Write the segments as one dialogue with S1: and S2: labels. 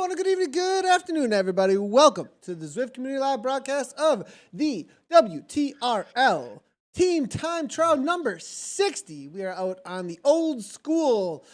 S1: morning, good evening, good afternoon, everybody. Welcome to the Zwift Community Live broadcast of the WTRL Team Time Trial number 60. We are out on the old school.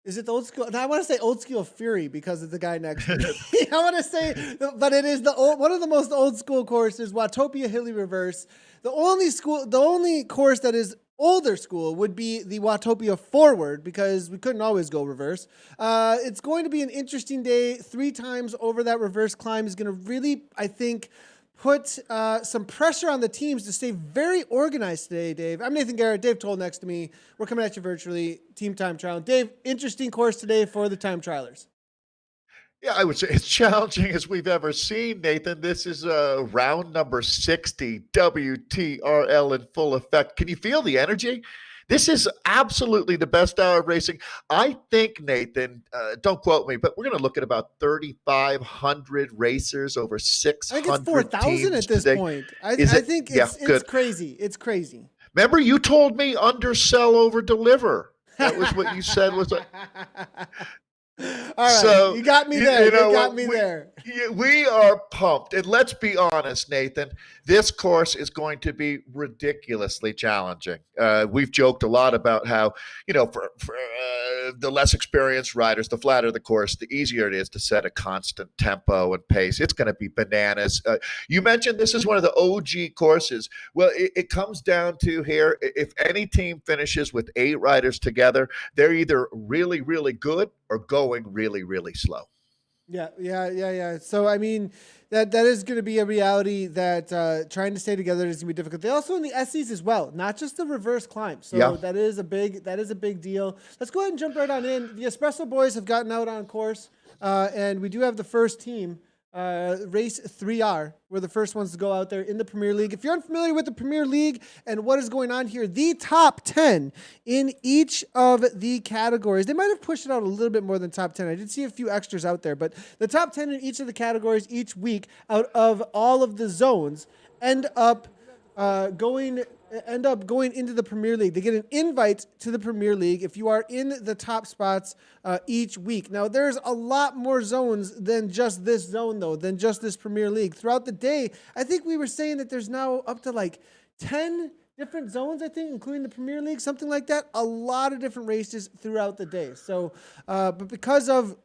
S1: Is it the old school? No, I want to say old school Fury because of the guy next to me. I want to say, but it is one of the most old school courses, Watopia Hilly Reverse. The only course that is older school would be the Watopia Forward because we couldn't always go reverse. It's going to be an interesting day. 3 times over that reverse climb is going to really, I think, put some pressure on the teams to stay very organized today, Dave. I'm Nathan Guerra. Dave Towle next to me. We're coming at you virtually. Team Time Trial. Dave, interesting course today for the time trialers.
S2: Yeah, I would say it's challenging as we've ever seen, Nathan. This is round number 60, WTRL in full effect. Can you feel the energy? This is absolutely the best hour of racing. I think, Nathan, don't quote me, but we're going to look at about 3,500 racers over 600
S1: I think it's 4,000 at this
S2: today.
S1: point. I think it's crazy. It's crazy.
S2: Remember, you told me undersell, over deliver. That was what you said was like.
S1: All right, so, you got me there. You got me there.
S2: We are pumped. And let's be honest, Nathan, this course is going to be ridiculously challenging. We've joked a lot about how, for the less experienced riders, the flatter the course, the easier it is to set a constant tempo and pace. It's going to be bananas. You mentioned this is one of the OG courses. Well, it comes down to here, if any team finishes with 8 riders together, they're either really, really good or going really, really slow.
S1: Yeah. So, I mean, that is going to be a reality that trying to stay together is going to be difficult. They also in the SEs as well, not just the reverse climb. So that is a big deal. Let's go ahead and jump right on in. The Espresso boys have gotten out on course, and we do have the first team. Race 3R. We're the first ones to go out there in the Premier League. If you're unfamiliar with the Premier League and what is going on here, the top 10 in each of the categories. They might have pushed it out a little bit more than top 10. I did see a few extras out there, but the top 10 in each of the categories each week out of all of the zones end up going into the Premier League. They get an invite to the Premier League if you are in the top spots each week. Now, there's a lot more zones than just this zone, though, than just this Premier League. Throughout the day, I think we were saying that there's now up to like 10 different zones, I think, including the Premier League, something like that. A lot of different races throughout the day. So, but because of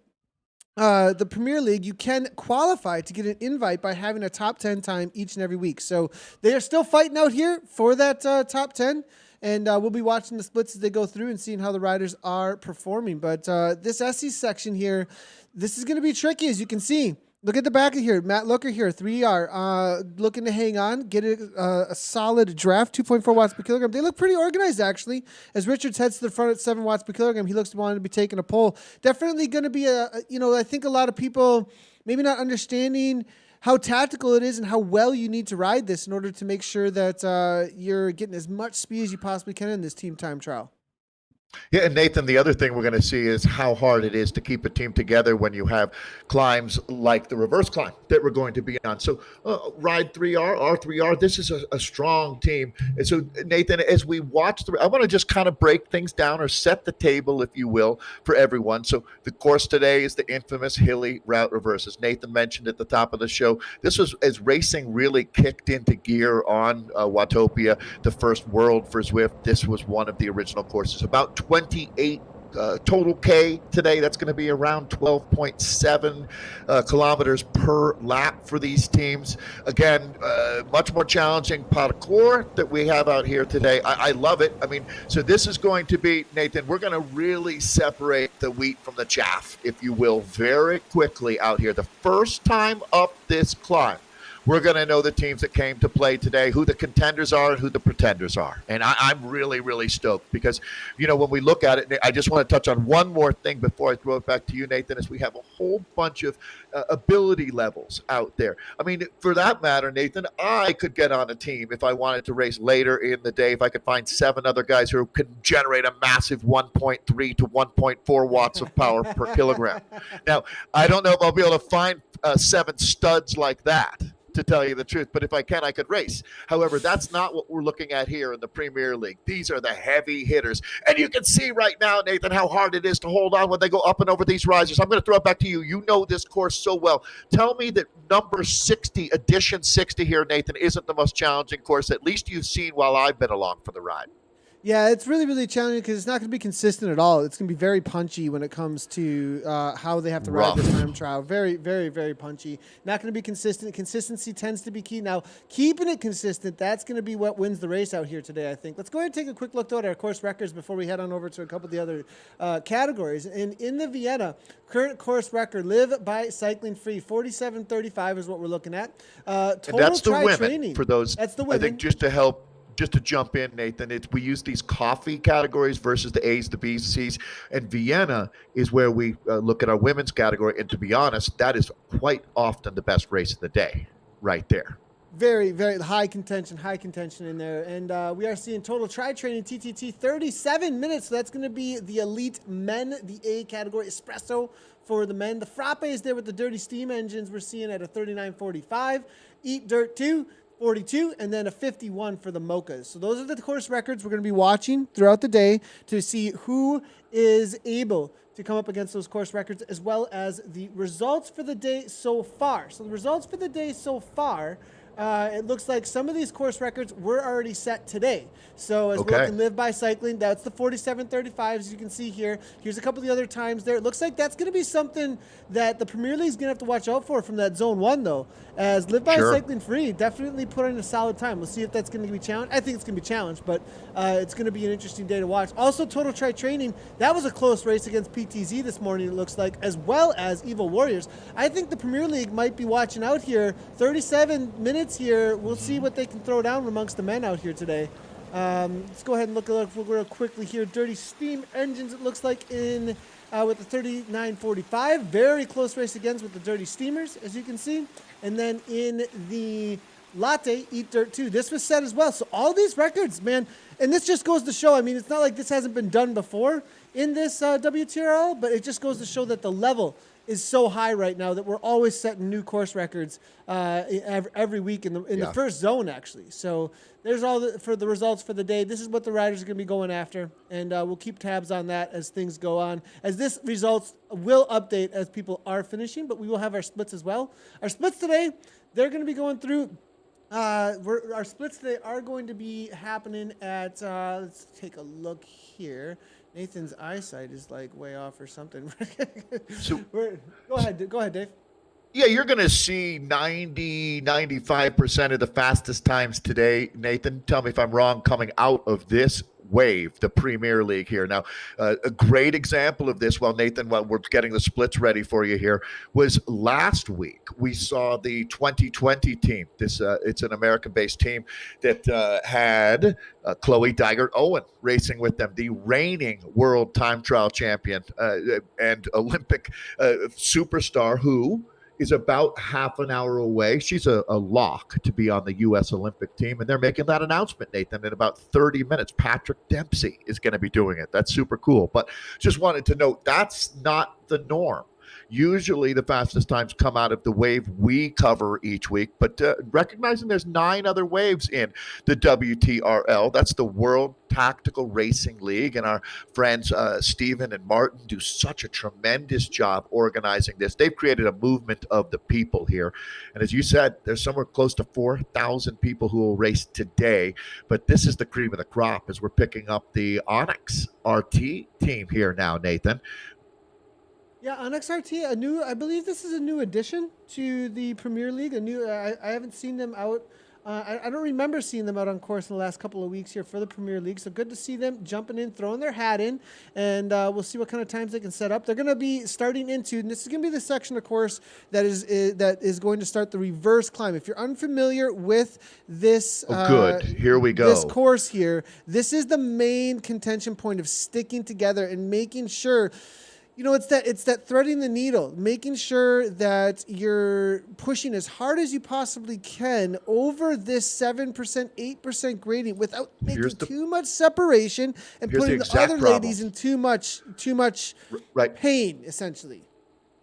S1: the Premier League, you can qualify to get an invite by having a top 10 time each and every week. So they are still fighting out here for that top 10. And we'll be watching the splits as they go through and seeing how the riders are performing. But this SC section here, this is going to be tricky, as you can see. Look at the back of here. Matt Looker here, 3R, looking to hang on, get a solid draft, 2.4 watts per kilogram. They look pretty organized, actually. As Richards heads to the front at 7 watts per kilogram, he looks to want to be taking a pole. Definitely going to be I think a lot of people maybe not understanding how tactical it is and how well you need to ride this in order to make sure that you're getting as much speed as you possibly can in this team time trial.
S2: Yeah, and Nathan, the other thing we're going to see is how hard it is to keep a team together when you have climbs like the reverse climb that we're going to be on. So ride 3R, R3R, this is a strong team. And so, Nathan, as we watch, I want to just kind of break things down or set the table, if you will, for everyone. So the course today is the infamous hilly route reverse. As Nathan mentioned at the top of the show, this was as racing really kicked into gear on Watopia, the first world for Zwift. This was one of the original courses. About 28 total K today. That's going to be around 12.7 kilometers per lap for these teams. Again, much more challenging parcours that we have out here today. I love it. I mean, so this is going to be, Nathan, we're going to really separate the wheat from the chaff, if you will, very quickly out here. The first time up this climb, we're going to know the teams that came to play today, who the contenders are and who the pretenders are. And I'm really, really stoked because, when we look at it, I just want to touch on one more thing before I throw it back to you, Nathan, is we have a whole bunch of ability levels out there. I mean, for that matter, Nathan, I could get on a team if I wanted to race later in the day, if I could find 7 other guys who can generate a massive 1.3 to 1.4 watts of power per kilogram. Now, I don't know if I'll be able to find 7 studs like that. to tell you the truth. But if I can, I could race. However, that's not what we're looking at here in the Premier League. These are the heavy hitters. And you can see right now, Nathan, how hard it is to hold on when they go up and over these risers. I'm going to throw it back to you. You know this course so well. Tell me that number 60, edition 60 here, Nathan, isn't the most challenging course, at least you've seen while I've been along for the ride.
S1: Yeah, it's really, really challenging because it's not going to be consistent at all. It's going to be very punchy when it comes to how they have to ride this time trial. Very, very, very punchy. Not going to be consistent. Consistency tends to be key. Now, keeping it consistent, that's going to be what wins the race out here today, I think. Let's go ahead and take a quick look at our course records before we head on over to a couple of the other categories. And in the Vienna, current course record, live by cycling free, 47:35 is what we're looking at. Total
S2: and that's the women
S1: training.
S2: For those.
S1: That's the women.
S2: I think just to jump in, Nathan, we use these coffee categories versus the A's, the B's, the C's, and Vienna is where we look at our women's category. And to be honest, that is quite often the best race of the day right there.
S1: Very, very high contention in there. And we are seeing total tri-training TTT 37 minutes. So that's going to be the elite men, the A category, espresso for the men. The frappe is there with the dirty steam engines. We're seeing at a 39.45. Eat Dirt 2. 42, and then a 51 for the mochas. So those are the course records we're going to be watching throughout the day to see who is able to come up against those course records, as well as the results for the day so far. So the results for the day so far, it looks like some of these course records were already set today. So as we're looking live by cycling, that's the 47:35, as you can see here. Here's a couple of the other times there. It looks like that's going to be something that the Premier League is going to have to watch out for from that Zone 1, though. As live by cycling free, definitely put in a solid time. We'll see if that's going to be challenged. I think it's going to be challenged, but it's going to be an interesting day to watch. Also, total tri-training, that was a close race against PTZ this morning, it looks like, as well as Evil Warriors. I think the Premier League might be watching out here. 37 minutes here. We'll see what they can throw down amongst the men out here today. Let's go ahead and look real quickly here. Dirty steam engines, it looks like, in with the 39.45. Very close race again with the dirty steamers, as you can see. And then in the latte, Eat Dirt 2. This was set as well. So all these records, man, and this just goes to show, I mean, it's not like this hasn't been done before in this WTRL, but it just goes to show that the level is so high right now that we're always setting new course records every week in the first zone, actually. So there's all for the results for the day. This is what the riders are going to be going after, and we'll keep tabs on that as things go on. As this results will update as people are finishing, but we will have our splits as well. Our splits today, they're going to be going through. Our splits today are going to be happening at, let's take a look here. Nathan's eyesight is like way off or something. Go ahead, Dave.
S2: Yeah, you're going to see 95% of the fastest times today, Nathan. Tell me if I'm wrong, coming out of this wave, the Premier League here. Now, a great example of this, Nathan, while we're getting the splits ready for you here, was last week. We saw the 2020 team. It's an American-based team that had Chloe Dygert-Owen racing with them, the reigning world time trial champion and Olympic superstar who is about half an hour away. She's a lock to be on the U.S. Olympic team, and they're making that announcement, Nathan, in about 30 minutes. Patrick Dempsey is going to be doing it. That's super cool. But just wanted to note, that's not the norm. Usually the fastest times come out of the wave we cover each week, but recognizing there's 9 other waves in the WTRL. That's the World Tactical Racing League, and our friends Stephen and Martin do such a tremendous job organizing this. They've created a movement of the people here, and as you said, there's somewhere close to 4,000 people who will race today, but this is the cream of the crop as we're picking up the Onyx RT team here now, Nathan.
S1: Yeah, Onyx RT, I believe this is a new addition to the Premier League. I haven't seen them out. I don't remember seeing them out on course in the last couple of weeks here for the Premier League. So good to see them jumping in, throwing their hat in, and we'll see what kind of times they can set up. They're going to be starting into, and this is going to be the section of course that is going to start the reverse climb. If you're unfamiliar with this,
S2: here we go.
S1: This course here, this is the main contention point of sticking together and making sure. You know, it's that threading the needle, making sure that you're pushing as hard as you possibly can over this 7%, 8% gradient without making too much separation and putting the other ladies in too much pain, essentially.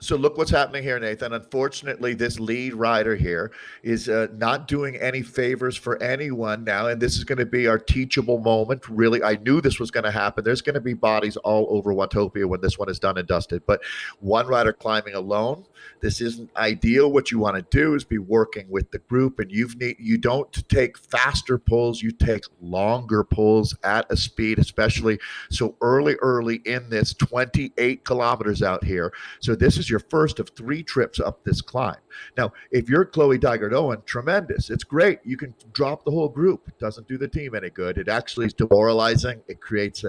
S2: So look what's happening here, Nathan. Unfortunately, this lead rider here is not doing any favors for anyone now, and this is going to be our teachable moment. Really, I knew this was going to happen. There's going to be bodies all over Watopia when this one is done and dusted. But one rider climbing alone, this isn't ideal. What you want to do is be working with the group, and you don't take faster pulls. You take longer pulls at a speed, especially so early in this 28 kilometers out here. So this is your first of 3 trips up this climb. Now, if you're Chloe Dygert-Owen, tremendous. It's great. You can drop the whole group. It doesn't do the team any good. It actually is demoralizing. It creates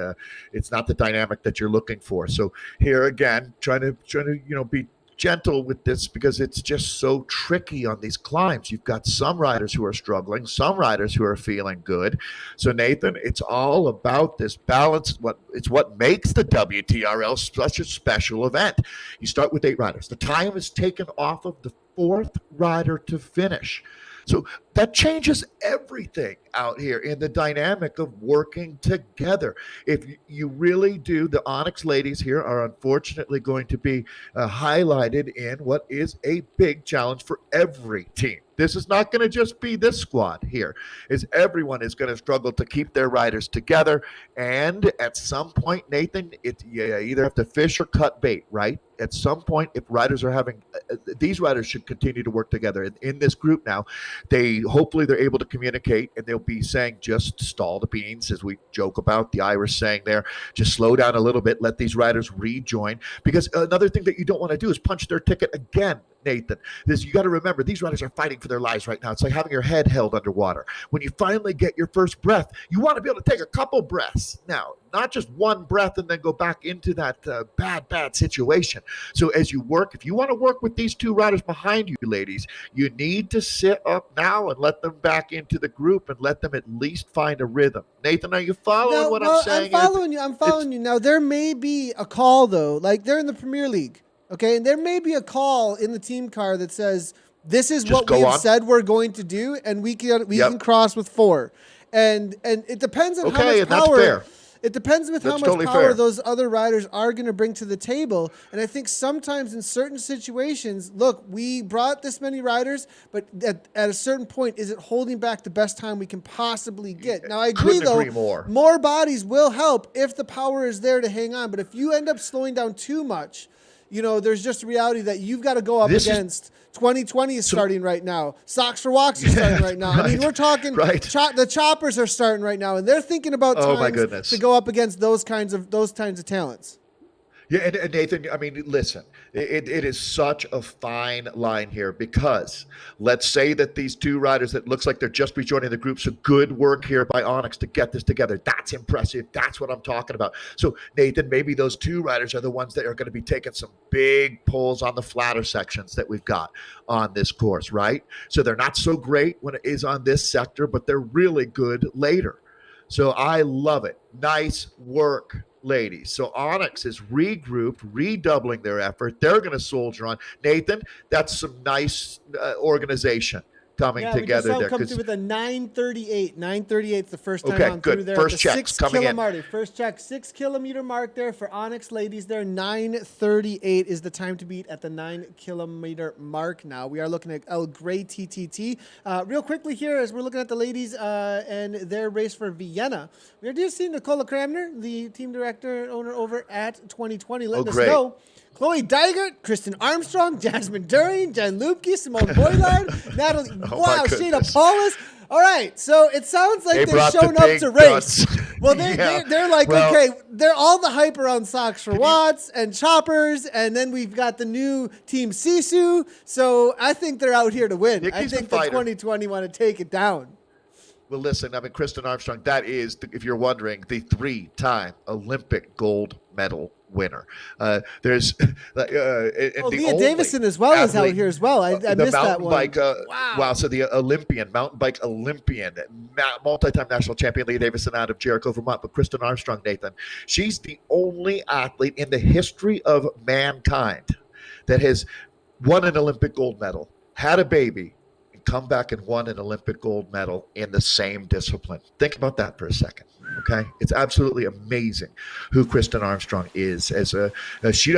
S2: it's not the dynamic that you're looking for. So here again, trying to be gentle with this because it's just so tricky on these climbs. You've got some riders who are struggling, some riders who are feeling good. So Nathan, it's all about this balance. It's what makes the WTRL such a special event. You start with 8 riders. The time is taken off of the 4th rider to finish. So that changes everything out here in the dynamic of working together. If you really do, the Onyx ladies here are unfortunately going to be highlighted in what is a big challenge for every team. This is not going to just be this squad here. Everyone is going to struggle to keep their riders together. And at some point, Nathan, you either have to fish or cut bait, right? At some point, if riders are having, these riders should continue to work together. In this group now, hopefully they're able to communicate, and they'll be saying, just stall the beans, as we joke about, the Irish saying there, just slow down a little bit, let these riders rejoin. Because another thing that you don't want to do is punch their ticket again, Nathan. You got to remember, these riders are fighting for their lives right now. It's like having your head held underwater. When you finally get your first breath, you want to be able to take a couple breaths. Now, not just one breath and then go back into that bad situation. So as you work, if you want to work with these 2 riders behind you, ladies, you need to sit up now and let them back into the group and let them at least find a rhythm. Nathan, are you following what I'm saying?
S1: I'm following you. Now, there may be a call, though. Like, they're in the Premier League, okay? And there may be a call in the team car that says, this is what we have said we're going to do, and we can cross with 4. And it depends on how much power. That's fair. It depends with how much power those other riders are going to bring to the table. And I think sometimes in certain situations, look, we brought this many riders, but at a certain point, is it holding back the best time we can possibly get? Now, I agree, though, more bodies will help if the power is there to hang on. But if you end up slowing down too much, there's just a reality that you've got to go up against. 2020 is starting right now. Socks for Walks is starting right now. Right. I mean, we're talking the choppers are starting right now, and they're thinking about times to go up against those kinds of talents.
S2: Yeah, and Nathan, I mean, listen, it is such a fine line here because let's say that these 2 riders that looks like they're just rejoining the group, so good work here by Onyx to get this together. That's impressive. That's what I'm talking about. So, Nathan, maybe those 2 riders are the ones that are going to be taking some big pulls on the flatter sections that we've got on this course, right? So they're not so great when it is on this sector, but they're really good later. So I love it. Nice work, ladies. So Onyx is regrouped, redoubling their effort. They're going to soldier on. Nathan, that's some nice organization coming together there.
S1: Yeah, we come through with a 9:38. 9:38 is the first time I'm through there.
S2: First check's coming in.
S1: First check, 6 kilometer mark there for Onyx ladies there. 9:38 is the time to beat at the 9 kilometer mark now. We are looking at El Grey TTT. Real quickly here, as we're looking at the ladies and their race for Vienna, we are just seeing Nikki Cranmer, the team director and owner over at 2020, letting us know. Chloe Dygert, Kristen Armstrong, Jasmine During, Jen Lupke, Simone Boylard, Natalie, Shayna Paulus. All right, so it sounds like they've shown up to race. Well, they're like, okay, they're all the hype around Socks for Watts and Choppers, and then we've got the new Team Sisu. So I think they're out here to win. I think the 2020 want to take it down.
S2: Well, listen, I mean, Kristen Armstrong, that is, if you're wondering, the 3-time Olympic gold medal winner. There's
S1: Leah Davison as well is out here as well. I missed that one.
S2: Wow. So the mountain bike Olympian, multi-time national champion Leah Davison out of Jericho, Vermont. But Kristen Armstrong, Nathan, she's the only athlete in the history of mankind that has won an Olympic gold medal, had a baby, and come back and won an Olympic gold medal in the same discipline. Think about that for a second. Okay, it's absolutely amazing who Kristen Armstrong is. She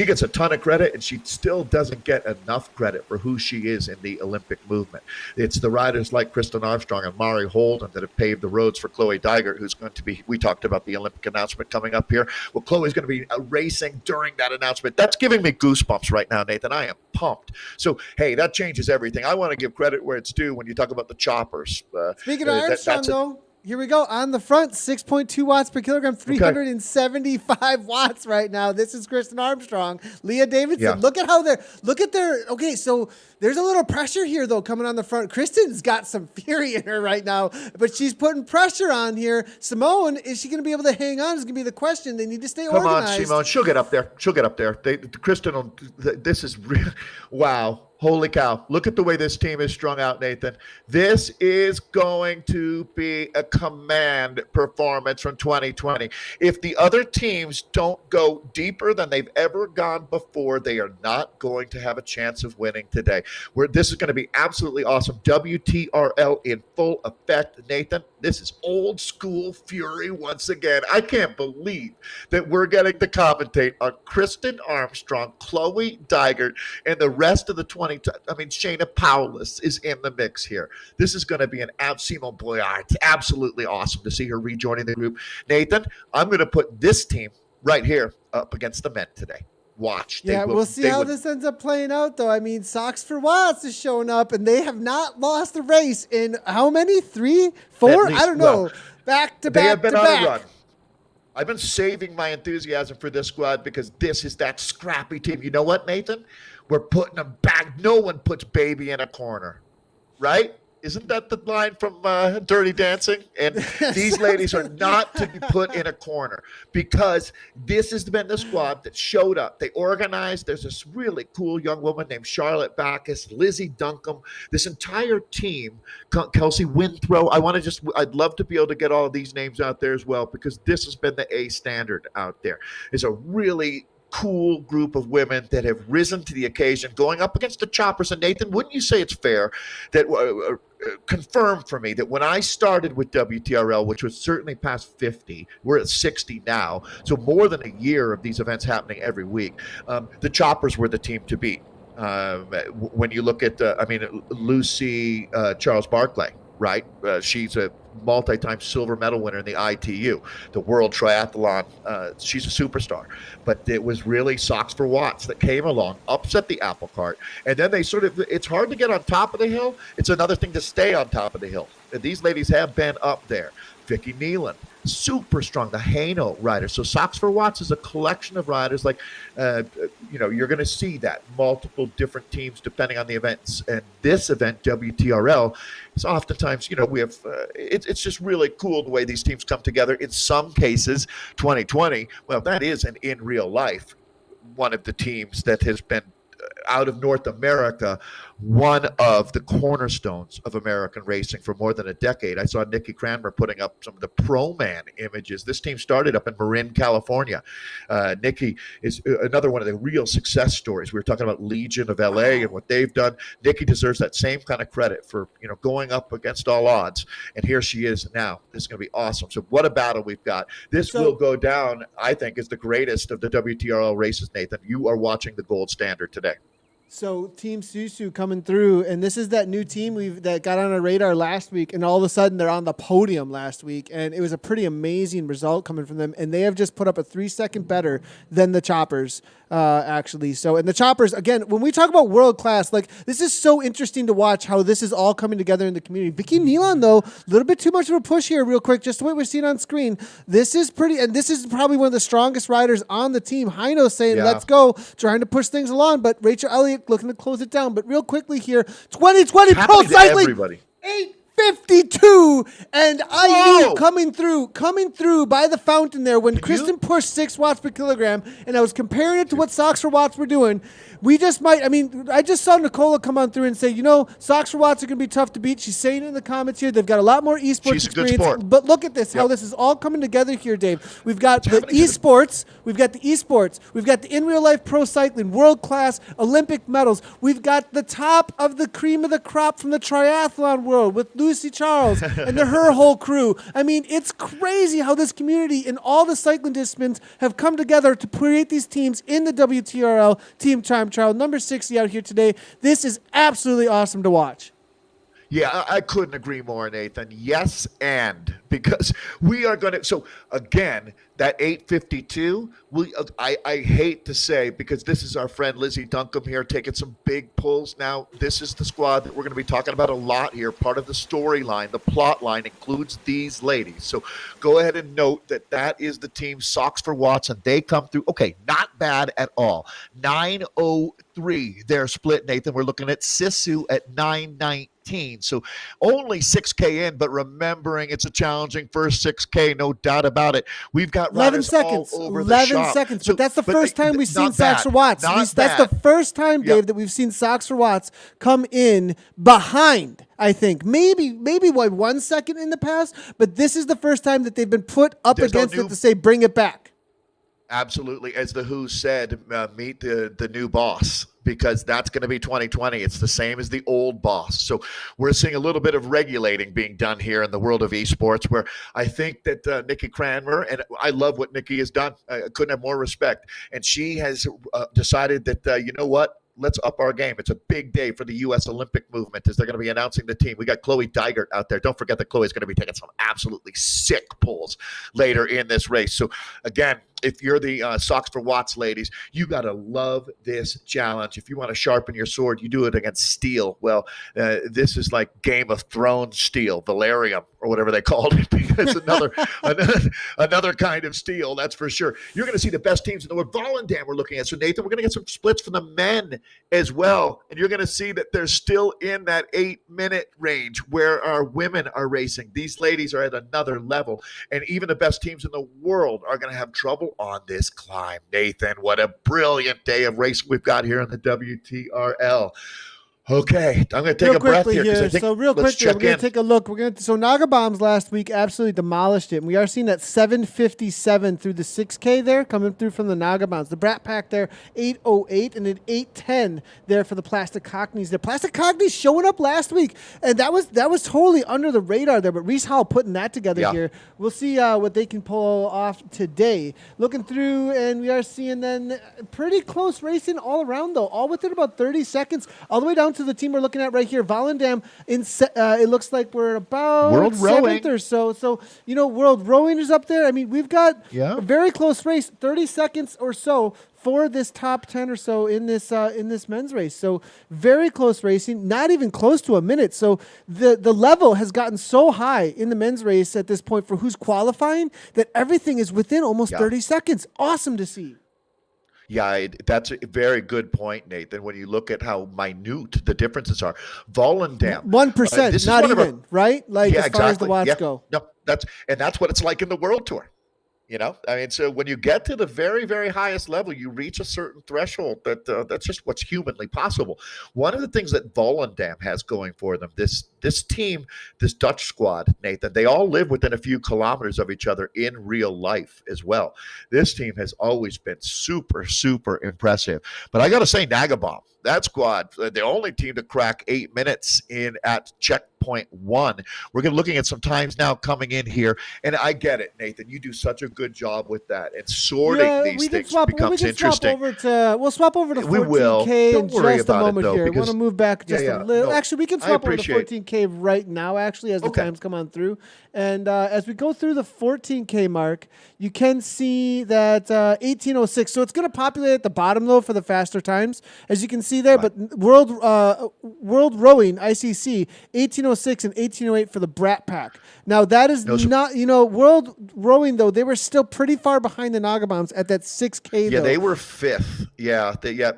S2: gets a ton of credit, and she still doesn't get enough credit for who she is in the Olympic movement. It's the riders like Kristen Armstrong and Mari Holden that have paved the roads for Chloe Dygert, who's going to be. We talked about the Olympic announcement coming up here. Well, Chloe's going to be racing during that announcement. That's giving me goosebumps right now, Nathan. I am pumped. So hey, that changes everything. I want to give credit where it's due when you talk about the choppers.
S1: Speaking of Armstrong, though. Here we go. On the front, 6.2 watts per kilogram, 375 watts right now. This is Kristen Armstrong. Leah Davidson. Yeah. Look at their, okay, so there's a little pressure here, though, coming on the front. Kristen's got some fury in her right now, but she's putting pressure on here. Simone, is she going to be able to hang on is going to be the question. They need to stay organized.
S2: Come on, Simone. She'll get up there. Kristen, this is real. Wow. Holy cow. Look at the way this team is strung out, Nathan. This is going to be a command performance from 2020. If the other teams don't go deeper than they've ever gone before, they are not going to have a chance of winning today. This is going to be absolutely awesome. WTRL in full effect, Nathan. This is old school fury once again. I can't believe that we're getting to commentate on Kristen Armstrong, Chloe Dygert, and the rest of the 20. Shayna Powless is in the mix here. This is going to be Simone Boyard. It's absolutely awesome to see her rejoining the group. Nathan, I'm going to put this team right here up against the men today. Watch.
S1: We'll see how this ends up playing out, though. I mean, Socks for Watts is showing up, and they have not lost a race in how many? 3, 4? I don't know. Back to back.
S2: They have been on a run. I've been saving my enthusiasm for this squad because this is that scrappy team. You know what, Nathan? We're putting them back. No one puts baby in a corner, right? Isn't that the line from Dirty Dancing? And these ladies are not to be put in a corner because this has been the squad that showed up. They organized. There's this really cool young woman named Charlotte Backus, Lizzie Duncombe, this entire team, Kelsey Winthrow. I'd love to be able to get all of these names out there as well because this has been the A standard out there. It's a really cool group of women that have risen to the occasion going up against the choppers. And Nathan, wouldn't you say it's fair that confirm for me that when I started with WTRL, which was certainly past 50, we're at 60 now, so more than a year of these events happening every week, the choppers were the team to beat. When you look at Lucy Charles Barclay, right? She's a multi-time silver medal winner in the ITU, the World Triathlon. She's a superstar. But it was really Socks for Watts that came along, upset the apple cart, and then it's hard to get on top of the hill. It's another thing to stay on top of the hill. And these ladies have been up there. Vicky Neelan, super strong, the Haino rider. So Socks for Watts is a collection of riders like, you're going to see that multiple different teams depending on the events. And this event, WTRL, is oftentimes, we have, it's just really cool the way these teams come together. In some cases, 2020, well, that is in real life, one of the teams that has been out of North America, one of the cornerstones of American racing for more than a decade. I saw Nikki Cranmer putting up some of the Pro-Man images. This team started up in Marin, California. Nikki is another one of the real success stories. We were talking about Legion of LA and what they've done. Nikki deserves that same kind of credit for going up against all odds. And here she is now. This is going to be awesome. So what a battle we've got. This will go down, I think, as the greatest of the WTRL races, Nathan. You are watching the gold standard today.
S1: So Team Susu coming through, and this is that new team that got on our radar last week, and all of a sudden they're on the podium last week, and it was a pretty amazing result coming from them, and they have just put up a 3-second better than the Choppers, actually. So, and the Choppers, again, when we talk about world class, like, this is so interesting to watch how this is all coming together in the community. Vicky Neelan, though, a little bit too much of a push here real quick, just the way we're seeing on screen. This is pretty, and this is probably one of the strongest riders on the team. Heino saying, let's go, trying to push things along, but Rachel Elliott looking to close it down. But real quickly here, 2020 Pro Cycling, 8:52, and I knew coming through by the fountain there when Kristen pushed 6 watts per kilogram, and I was comparing it to what Socks for Watts were doing. We just might, I just saw Nicola come on through and say, Socks for Watts are going to be tough to beat. She's saying it in the comments here. They've got a lot more esports experience. But look at this, how this is all coming together here, Dave. We've got the esports. We've got the in real life pro cycling, world class Olympic medals. We've got the top of the cream of the crop from the triathlon world with Lucy Charles and her whole crew. I mean, it's crazy how this community in all the cycling disciplines have come together to create these teams in the WTRL Team Time Trial, number 60 out here today. This is absolutely awesome to watch.
S2: Yeah, I couldn't agree more, Nathan. Yes, and because we are going to. So again, that 8:52. I hate to say, because this is our friend Lizzie Duncombe here taking some big pulls. Now, this is the squad that we're going to be talking about a lot here. Part of the storyline, the plot line includes these ladies. So go ahead and note that is the team Socks for Watson. They come through. Okay, not bad at all. 9:03. They're split, Nathan. We're looking at Sisu at 9:19. So only 6K in, but remembering it's a challenging first 6K, no doubt about it. We've got
S1: 11 seconds.
S2: all over
S1: 11
S2: the shop.
S1: seconds.
S2: So,
S1: but that's the first time we've seen
S2: not
S1: Socks
S2: bad.
S1: for Watts.
S2: Not
S1: That's
S2: bad.
S1: the first time, Dave, that we've seen Socks for Watts come in behind, I think. Maybe 1 second in the past, but this is the first time that they've been put up against it to say, bring it back.
S2: Absolutely. As the Who said, meet the new boss, because that's going to be 2020. It's the same as the old boss. So we're seeing a little bit of regulating being done here in the world of esports, where I think that Nikki Cranmer, and I love what Nikki has done. I couldn't have more respect. And she has decided that, you know what? Let's up our game. It's a big day for the U.S. Olympic movement as they're going to be announcing the team. We got Chloe Dygert out there. Don't forget that Chloe's going to be taking some absolutely sick pulls later in this race. So, again, if you're the Socks for Watts ladies, you got to love this challenge. If you want to sharpen your sword, you do it against steel. Well, this is like Game of Thrones steel, Valerium, or whatever they called it, because another kind of steel, that's for sure. You're going to see the best teams in the world. Volendam we're looking at. So, Nathan, we're going to get some splits from the men as well. And you're going to see that they're still in that 8-minute range where our women are racing. These ladies are at another level. And even the best teams in the world are going to have trouble on this climb. Nathan, what a brilliant day of racing we've got here in the WTRL. Okay, I'm going to take a breath here.
S1: So real quickly, we're going to take a look. So Naga Bombs last week absolutely demolished it. And we are seeing that 7:57 through the 6K there, coming through from the Naga Bombs. The Brat Pack there, 8:08, and then 8:10 there for the Plastic Cockneys. The Plastic Cockneys showing up last week, and that was totally under the radar there. But Reese Howell putting that together here. We'll see what they can pull off today. Looking through, and we are seeing then pretty close racing all around, though, all within about 30 seconds, all the way down to the team we're looking at right here, Volendam. It looks like we're about
S2: World
S1: 7th
S2: Rowing
S1: or so. So, World Rowing is up there. I mean, we've got a very close race, 30 seconds or so for this top 10 or so in this men's race. So very close racing, not even close to a minute. So the level has gotten so high in the men's race at this point for who's qualifying that everything is within almost 30 seconds. Awesome to see.
S2: Yeah, that's a very good point, Nathan. When you look at how minute the differences are, Volendam
S1: 1%, not even right. Like as far as the watts go.
S2: No, that's what it's like in the World Tour. I mean, so when you get to the very, very highest level, you reach a certain threshold that's just what's humanly possible. One of the things that Volendam has going for them, this team, this Dutch squad, Nathan, they all live within a few kilometers of each other in real life as well. This team has always been super, super impressive. But I got to say, Nagabomb, that squad, the only team to crack 8 minutes in at checkpoint 1. We're looking at some times now coming in here, and I get it, Nathan. You do such a good job with that. And sorting these things becomes interesting.
S1: We'll swap over to 14K in just a moment here. I want to move back just a little. No, actually, we can swap over to 14K right now, actually, as the times come on through. And as we go through the 14K mark, you can see that 18:06. So it's going to populate at the bottom, though, for the faster times, as you can see there. Right. But World Rowing, ICC, 18:06 and 18:08 for the Brat Pack. Now, that is not, World Rowing, though, they were still pretty far behind the Nagabombs at that 6K,
S2: Yeah,
S1: though.
S2: they were 5th.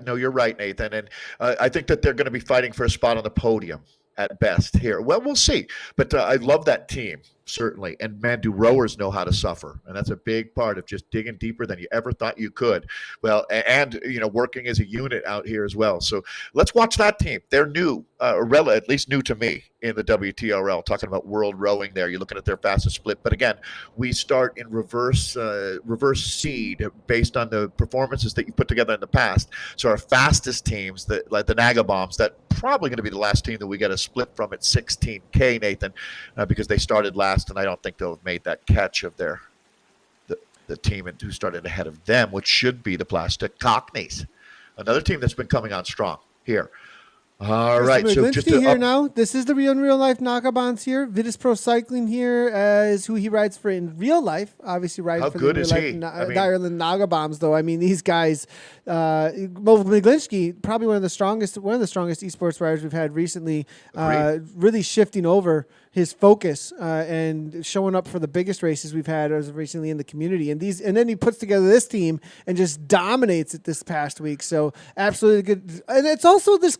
S2: No, you're right, Nathan. And I think that they're going to be fighting for a spot on the podium at best here. Well, we'll see. But I love that team. certainly. And man, do rowers know how to suffer. And that's a big part of just digging deeper than you ever thought you could. Well, and, working as a unit out here as well. So let's watch that team. They're new, at least new to me in the WTRL, talking about world rowing there. You're looking at their fastest split. But again, we start in reverse seed based on the performances that you put together in the past. So our fastest teams, like the Naga Bombs, that probably going to be the last team that we get a split from at 16K, Nathan, because they started last, and I don't think they'll have made that catch of the team who started ahead of them, which should be the Plastic Cockneys, another team that's been coming on strong here. All right, so just
S1: here now. This is the real life Nagabans here. Vitus Pro Cycling here is who he rides for in real life. Obviously, riding for the real life the Ireland Nagabans, though. I mean, these guys, Miglinski, probably one of the strongest esports riders we've had recently. Really shifting over his focus and showing up for the biggest races we've had as of recently in the community. And then he puts together this team and just dominates it this past week. So absolutely good. And it's also this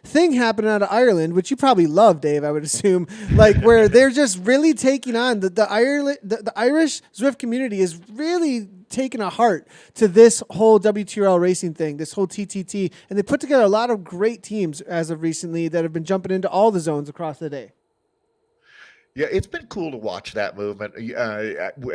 S1: thing happening out of Ireland, which you probably love, Dave, I would assume, like where they're just really taking on the Irish Zwift community is really taking a heart to this whole WTRL racing thing, this whole TTT. And they put together a lot of great teams as of recently that have been jumping into all the zones across the day.
S2: Yeah, it's been cool to watch that movement.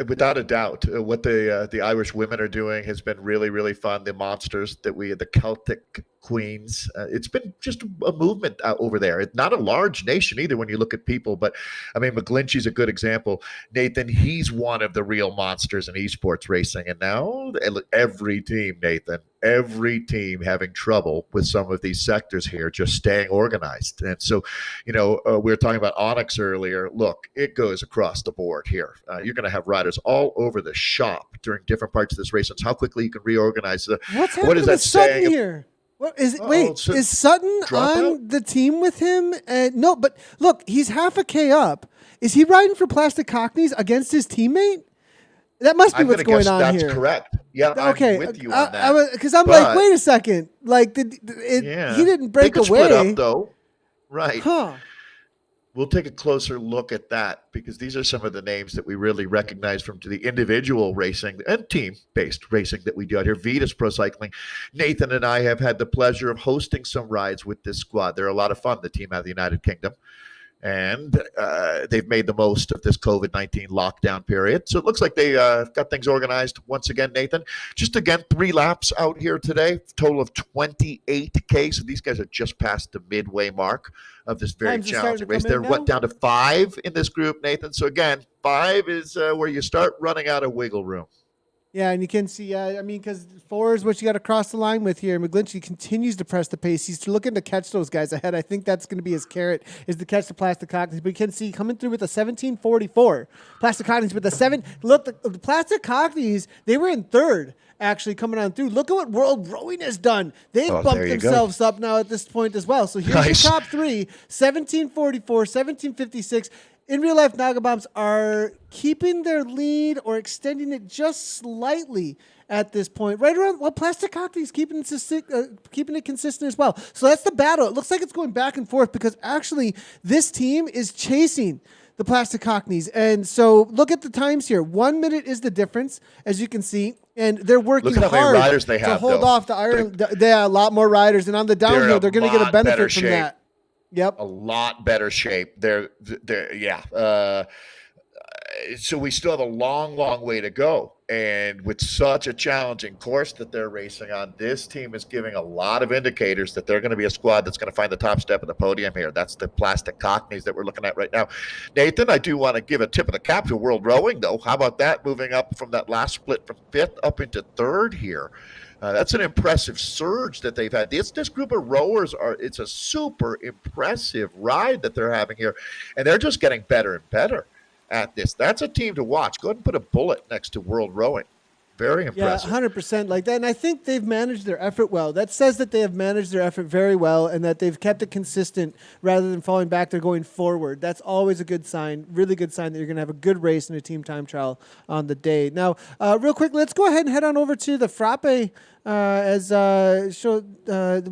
S2: Without a doubt, what the Irish women are doing has been really, really fun. The monsters the Celtic Queens. It's been just a movement over there. It's not a large nation either when you look at people, but I mean, McGlinchey's a good example. Nathan, he's one of the real monsters in esports racing. And now every team, Nathan, every team having trouble with some of these sectors here, just staying organized. And so, we were talking about Onyx earlier. Look, it goes across the board here. You're going to have riders all over the shop during different parts of this race. It's how quickly you can reorganize.
S1: What's happening with Sutton here? What is it? Is Sutton on the team with him? No, but look, he's half a K up. Is he riding for Plastic Cockneys against his teammate? That must be what's going on here.
S2: That's correct. Yeah,
S1: okay.
S2: I'm with you on that.
S1: Because I'm like, wait a second. Like, he didn't break away.
S2: Split up, though. Right.
S1: Huh.
S2: We'll take a closer look at that because these are some of the names that we really recognize from the individual racing and team-based racing that we do out here. Vitus Pro Cycling. Nathan and I have had the pleasure of hosting some rides with this squad. They're a lot of fun, the team out of the United Kingdom. And they've made the most of this COVID-19 lockdown period. So it looks like they got things organized once again, Nathan. Just again, 3 laps out here today, total of 28K. So these guys are just past the midway mark of this very challenging race. They're down to 5 in this group, Nathan. So again, 5 is where you start running out of wiggle room.
S1: Yeah, and you can see, because 4 is what you got to cross the line with here. McGlinchey continues to press the pace. He's looking to catch those guys ahead. I think that's going to be his carrot, is to catch the Plastic Cockneys. But you can see coming through with a 17:44. Plastic Cockneys with the 7. Look, the Plastic Cockneys, they were in 3rd, actually, coming on through. Look at what World Rowing has done. They've bumped themselves up now at this point as well. So here's the top 3, 17:44, 17:56. In real life, Nagabombs are keeping their lead or extending it just slightly at this point. Right around, Plastic Cockney's keeping it consistent as well. So that's the battle. It looks like it's going back and forth because actually this team is chasing the Plastic Cockneys. And so look at the times here. 1 minute is the difference, as you can see. And they're working hard to hold off the Ireland. They have a lot more riders. And on the downhill, they're going to get a benefit from that. Yep.
S2: A lot better shape. So we still have a long, long way to go. And with such a challenging course that they're racing on, this team is giving a lot of indicators that they're going to be a squad that's going to find the top step of the podium here. That's the Plastic Cockneys that we're looking at right now. Nathan, I do want to give a tip of the cap to World Rowing, though. How about that, moving up from that last split from 5th up into 3rd here? That's an impressive surge that they've had. This group of rowers it's a super impressive ride that they're having here. And they're just getting better and better at this. That's a team to watch. Go ahead and put a bullet next to World Rowing. Very impressive.
S1: Yeah, 100% like that. And I think they've managed their effort well. That says that they have managed their effort very well and that they've kept it consistent rather than falling back. They're going forward. That's always a good sign, really good sign that you're going to have a good race in a team time trial on the day. Now, real quick, let's go ahead and head on over to the Frappe we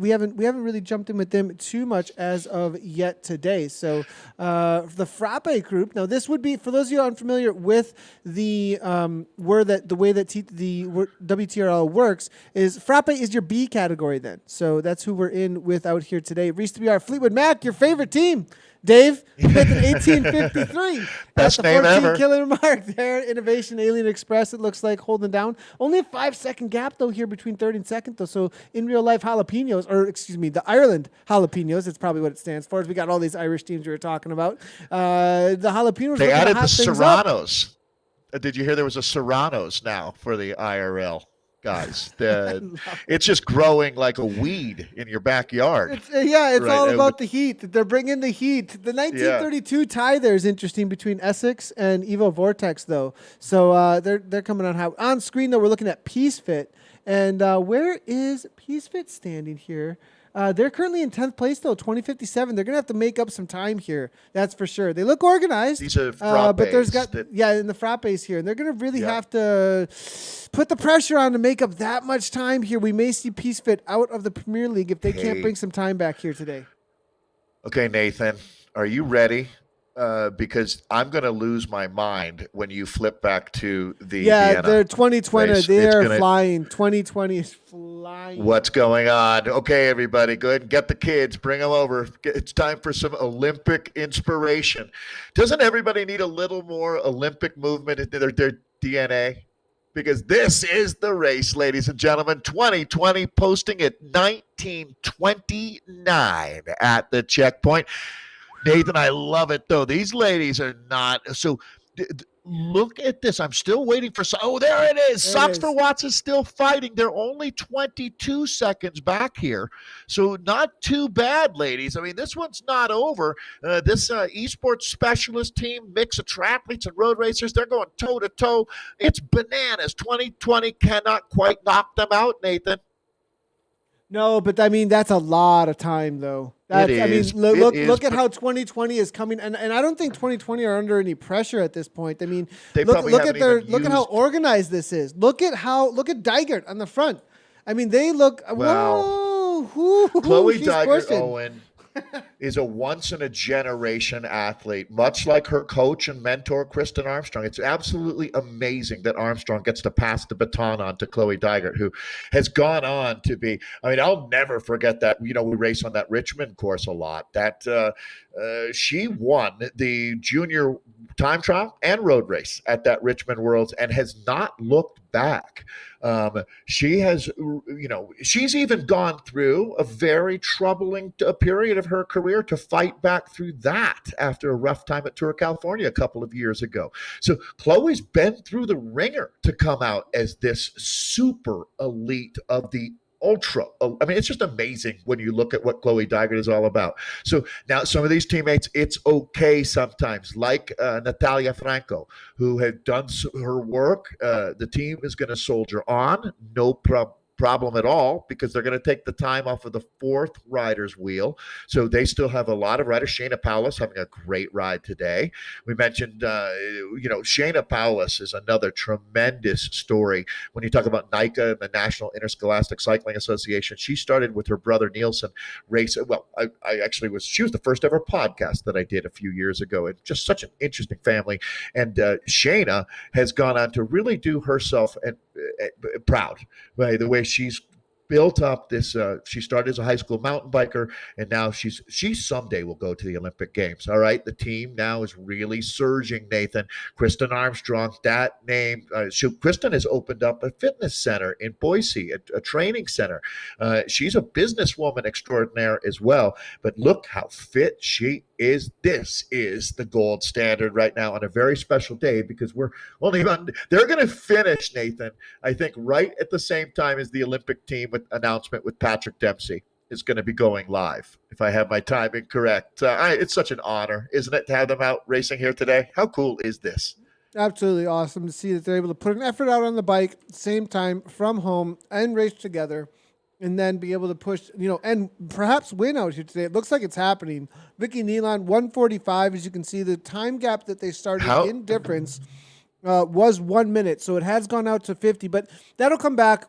S1: haven't really jumped in with them too much as of yet today. So the Frappe group. Now this would be for those of you unfamiliar with the the way that the WTRL works is Frappe is your B category then. So that's who we're in with out here today. Reese to be our Fleetwood Mac, your favorite team. Dave with an 1853
S2: Best
S1: at the
S2: name
S1: 14
S2: ever.
S1: killer mark there. Innovation Alien Express, it looks like holding down. Only a 5-second gap though here between third and second though. So in real life jalapenos, or excuse me, the Ireland jalapenos, that's probably what it stands for. As we got all these Irish teams we were talking about. The jalapenos.
S2: They added the
S1: Serranos.
S2: Serranos. Did you hear there was a Serranos now for the IRL? Guys, it's just growing like a weed in your backyard.
S1: It's right? All about the heat. They're bringing the heat. The 1932 tie there is interesting between Essex and Evo Vortex, though. So they're coming on high. On screen, though, we're looking at Peace Fit. And where is Peace Fit standing here? They're currently in 10th place, though, 2057. They're going to have to make up some time here. That's for sure. They look organized.
S2: These are frappes.
S1: But there's in the frappes here. And they're going to really have to put the pressure on to make up that much time here. We may see Peace Fit out of the Premier League if they can't bring some time back here today.
S2: Okay, Nathan, are you ready? Because I'm going to lose my mind when you flip back to the Vienna
S1: they're 2020.
S2: race.
S1: They are flying. 2020 is flying.
S2: What's going on? Okay, everybody, go ahead and get the kids. Bring them over. It's time for some Olympic inspiration. Doesn't everybody need a little more Olympic movement in their DNA? Because this is the race, ladies and gentlemen. 2020 posting at 1929 at the checkpoint. Nathan, I love it, though. These ladies are not. So look at this. I'm still waiting for. Oh, there it is. Socks for Watts is still fighting. They're only 22 seconds back here. So not too bad, ladies. I mean, this one's not over. This esports specialist team, mix of triathletes and road racers, they're going toe-to-toe. It's bananas. 2020 cannot quite knock them out, Nathan.
S1: No, but I mean, that's a lot of time, though.
S2: It is.
S1: I mean, look at how 2020 is coming, and I don't think 2020 are under any pressure at this point. I mean, look at how organized this is. Look at Dygert on the front. I mean, they look.
S2: Well,
S1: whoa,
S2: Chloe Dygert Owen is a once-in-a-generation athlete, much like her coach and mentor, Kristen Armstrong. It's absolutely amazing that Armstrong gets to pass the baton on to Chloe Dygert, who has gone on to be, I mean, I'll never forget that, we race on that Richmond course a lot. That she won the junior time trial and road race at that Richmond Worlds and has not looked back. She has, she's even gone through a very troubling period of her career to fight back through that after a rough time at Tour California a couple of years ago. So Chloe's been through the ringer to come out as this super elite of the ultra. I mean, it's just amazing when you look at what Chloe Dygert is all about. So now some of these teammates, it's okay sometimes, like Natalia Franco, who had done her work. The team is going to soldier on, no problem at all, because they're going to take the time off of the fourth rider's wheel. So they still have a lot of riders. Shayna Paulus having a great ride today. We mentioned, Shayna Paulus is another tremendous story. When you talk about NICA and the National Interscholastic Cycling Association, she started with her brother Nielsen race. Well, she was the first ever podcast that I did a few years ago. And just such an interesting family. And Shayna has gone on to really do herself proud by the way she's built up this. She started as a high school mountain biker, and now she someday will go to the Olympic Games. All right, the team now is really surging. Nathan, Kristen Armstrong, that name. Kristen has opened up a fitness center in Boise, a training center. She's a businesswoman extraordinaire as well. But look how fit she is. This is the gold standard right now on a very special day, because they're going to finish, Nathan, I think right at the same time as the Olympic team with announcement with Patrick Dempsey is going to be going live, if I have my timing correct. It's such an honor, isn't it, to have them out racing here today? How cool is this?
S1: Absolutely awesome to see that they're able to put an effort out on the bike, same time, from home, and race together, and then be able to push, and perhaps win out here today. It looks like it's happening. Vicky Nealon, 1:45. As you can see, the time gap that they started in difference was 1 minute. So it has gone out to 50, but that'll come back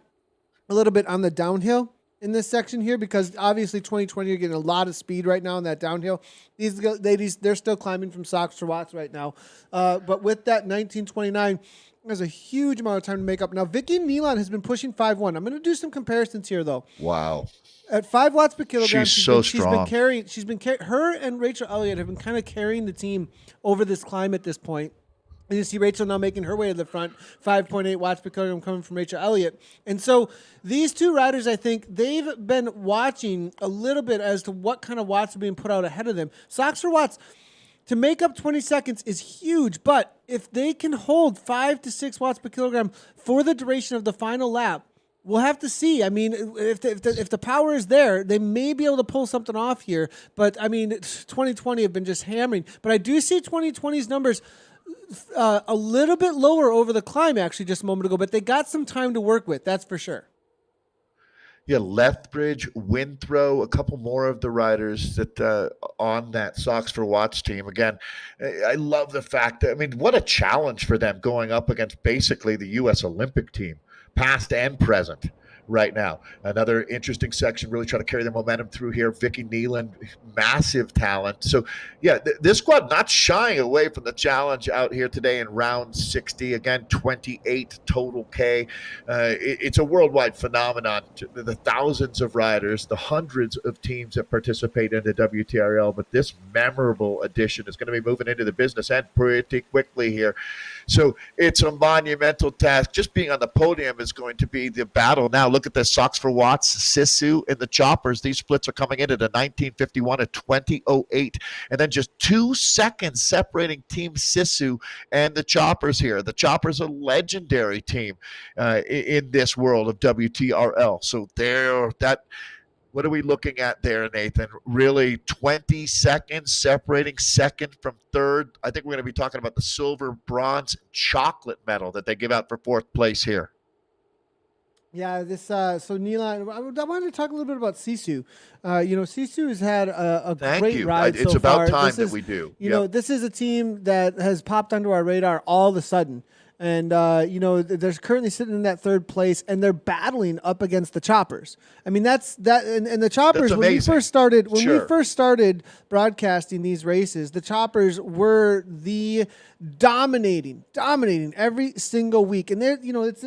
S1: a little bit on the downhill in this section here, because obviously 2020 you're getting a lot of speed right now in that downhill. These ladies, they're still climbing from socks to watts right now. But with that 1929, there's a huge amount of time to make up. Now, Vicky Nealon has been pushing 5-1. I'm going to do some comparisons here, though.
S2: Wow.
S1: At 5 watts per kilogram,
S2: she's so strong.
S1: Her and Rachel Elliott have been kind of carrying the team over this climb at this point. And you see Rachel now making her way to the front, 5.8 watts per kilogram coming from Rachel Elliott. And so these two riders, I think, they've been watching a little bit as to what kind of watts are being put out ahead of them. Socks for watts, to make up 20 seconds is huge, but if they can hold 5 to 6 watts per kilogram for the duration of the final lap, we'll have to see. I mean, if the power is there, they may be able to pull something off here. But, I mean, 2020 have been just hammering. But I do see 2020's numbers a little bit lower over the climb, actually, just a moment ago. But they got some time to work with, that's for sure.
S2: Yeah, Lethbridge, Withrow, a couple more of the riders that on that Socks for Watts team. Again, I love the fact that, I mean, what a challenge for them going up against basically the U.S. Olympic team, past and present right now. Another interesting section, really trying to carry the momentum through here. Vicky Nealon, massive talent. So, yeah, this squad not shying away from the challenge out here today in round 60. Again, 28 total K. It's a worldwide phenomenon. The thousands of riders, the hundreds of teams that participate in the WTRL, but this memorable edition is going to be moving into the business end pretty quickly here. So it's a monumental task. Just being on the podium is going to be the battle. Now look at this, Socks for Watts, Sisu, and the Choppers. These splits are coming in at a 19:51, a 20:08, and then just 2 seconds separating Team Sisu and the Choppers here. The Choppers, a legendary team in this world of WTRL. So what are we looking at there, Nathan? Really 20 seconds separating second from third. I think we're going to be talking about the silver, bronze, chocolate medal that they give out for fourth place here.
S1: Yeah, so Nealon, I wanted to talk a little bit about Sisu. Sisu has had a great ride so far.
S2: It's about time that we do.
S1: This is a team that has popped onto our radar all of a sudden. And, they're currently sitting in that third place, and they're battling up against the Choppers. I mean, and the Choppers, when we first started broadcasting these races, the Choppers were the dominating every single week. And they're, it's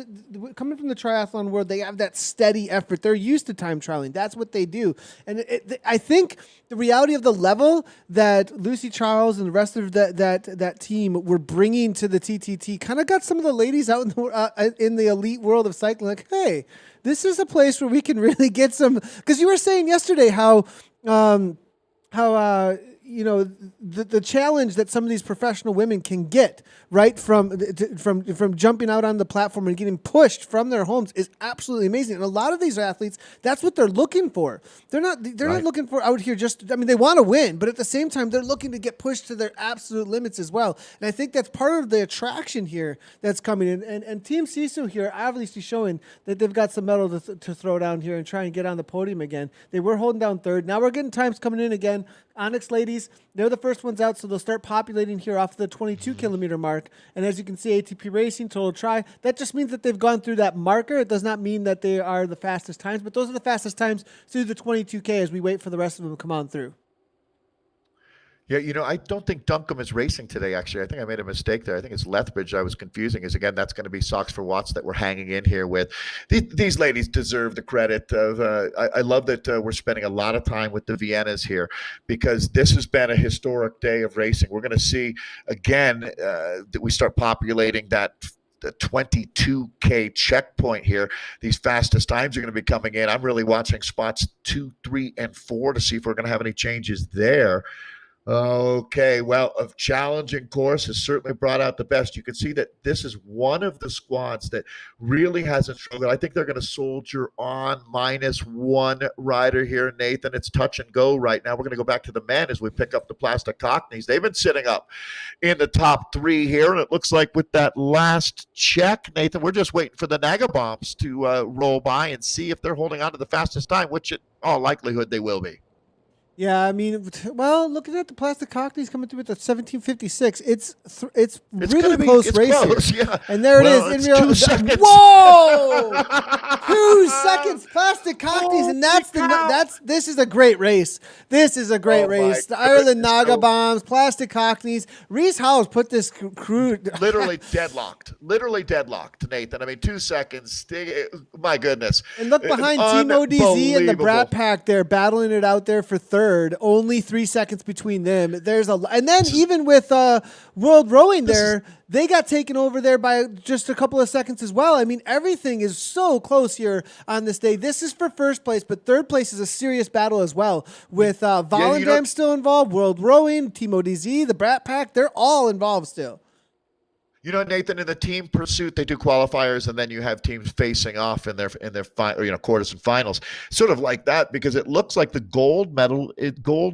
S1: coming from the triathlon world, they have that steady effort. They're used to time trialing. That's what they do. And I think the reality of the level that Lucy Charles and the rest of that team were bringing to the TTT kind of got some of the ladies out in the elite world of cycling like, hey, this is a place where we can really get some, because you were saying yesterday how the challenge that some of these professional women can get right from jumping out on the platform and getting pushed from their homes is absolutely amazing. And a lot of these athletes, that's what they're looking for. They're not looking for out here they want to win, but at the same time, they're looking to get pushed to their absolute limits as well. And I think that's part of the attraction here that's coming in. And Team Sisu here obviously showing that they've got some metal to throw down here and try and get on the podium again. They were holding down third. Now we're getting times coming in again. Onyx ladies, they're the first ones out, so they'll start populating here off the 22-kilometer mark. And as you can see, ATP Racing, Total Try, that just means that they've gone through that marker. It does not mean that they are the fastest times, but those are the fastest times through the 22K as we wait for the rest of them to come on through.
S2: Yeah, I don't think Duncombe is racing today, actually. I think I made a mistake there. I think it's Lethbridge I was confusing. Again, that's going to be Socks for Watts that we're hanging in here with. These ladies deserve the credit of I love that we're spending a lot of time with the Viennas here, because this has been a historic day of racing. We're going to see, again, that we start populating the 22K checkpoint here. These fastest times are going to be coming in. I'm really watching spots 2, 3, and 4 to see if we're going to have any changes there. Okay, well, a challenging course has certainly brought out the best. You can see that this is one of the squads that really hasn't struggled. I think they're going to soldier on -1 rider here, Nathan. It's touch and go right now. We're going to go back to the men as we pick up the Plastic Cockneys. They've been sitting up in the top 3 here, and it looks like with that last check, Nathan, we're just waiting for the Nagabombs to roll by and see if they're holding on to the fastest time, which in all likelihood they will be.
S1: Yeah, I mean, well, looking at the Plastic Cockneys coming through with the 17:56, it's really close racing.
S2: Yeah.
S1: And there it is.
S2: In real 2 seconds.
S1: Whoa! 2 seconds seconds, plastic cockneys, and this is a great race. This is a great race. The Ireland Naga bombs, plastic cockneys. Reese Howes put this crew
S2: literally deadlocked, Nathan. I mean, 2 seconds. My goodness.
S1: And look behind Timo DZ and the Brat Pack there battling it out there for third. Only 3 seconds between them. And then even with World Rowing there, they got taken over there by just a couple of seconds as well. I mean, everything is so close here on this day. This is for first place, but third place is a serious battle as well. With Volendam still involved, World Rowing, Timo DZ, the Brat Pack, they're all involved still.
S2: You know, Nathan, in the team pursuit, they do qualifiers, and then you have teams facing off in their quarters and finals. Sort of like that, because it looks like the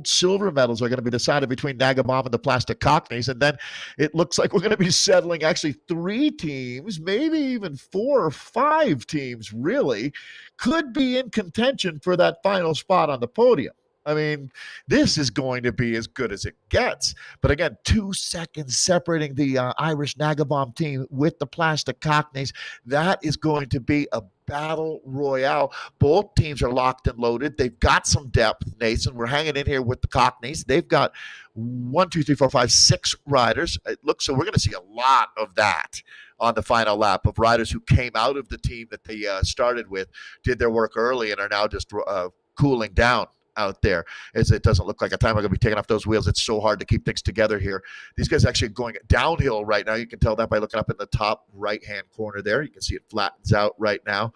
S2: silver medals are going to be decided between Nagabomb and the Plastic Cockneys, and then it looks like we're going to be settling actually 3 teams, maybe even 4 or 5 teams, really, could be in contention for that final spot on the podium. I mean, this is going to be as good as it gets. But again, 2 seconds separating the Irish Nagabomb team with the Plastic Cockneys. That is going to be a battle royale. Both teams are locked and loaded. They've got some depth, Nathan. We're hanging in here with the Cockneys. They've got 6 riders. It looks so we're going to see a lot of that on the final lap of riders who came out of the team that they started with, did their work early, and are now just cooling down out there, as it doesn't look like a time I'm going to be taking off those wheels. It's so hard to keep things together here. These guys actually going downhill right now. You can tell that by looking up in the top right-hand corner there. You can see it flattens out right now.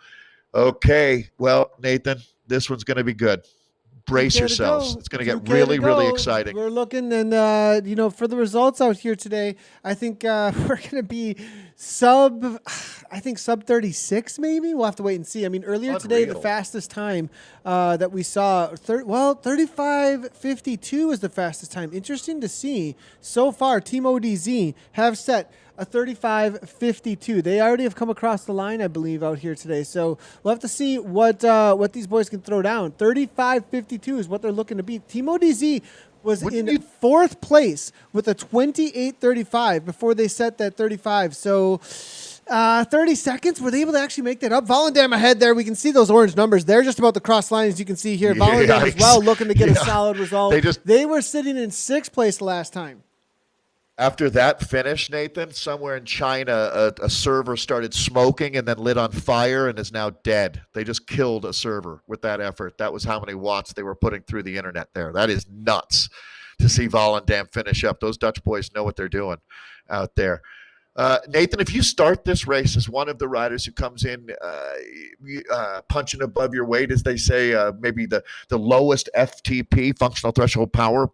S2: Okay, well, Nathan, this one's going to be good. Brace yourselves. It's going to get really, really exciting.
S1: We're looking, and for the results out here today, I think we're going to be sub 36 maybe. We'll have to wait and see. I mean, earlier today, the fastest time that we saw, 35:52 is the fastest time. Interesting to see so far. Team ODZ have set a 35:52. They already have come across the line, I believe, out here today. So we'll have to see what these boys can throw down. 35:52 is what they're looking to beat. Team ODZ was in 4th place with a 28:35 before they set that 35. So 30 seconds, were they able to actually make that up? Volendam ahead there. We can see those orange numbers. They're just about to cross line, as you can see here. Volendam as well, looking to get a solid result. They were sitting in 6th place the last time.
S2: After that finish, Nathan, somewhere in China, a server started smoking and then lit on fire and is now dead. They just killed a server with that effort. That was how many watts they were putting through the internet there. That is nuts to see Volendam finish up. Those Dutch boys know what they're doing out there. Nathan, if you start this race as one of the riders who comes in punching above your weight, as they say, maybe the lowest FTP, functional threshold power,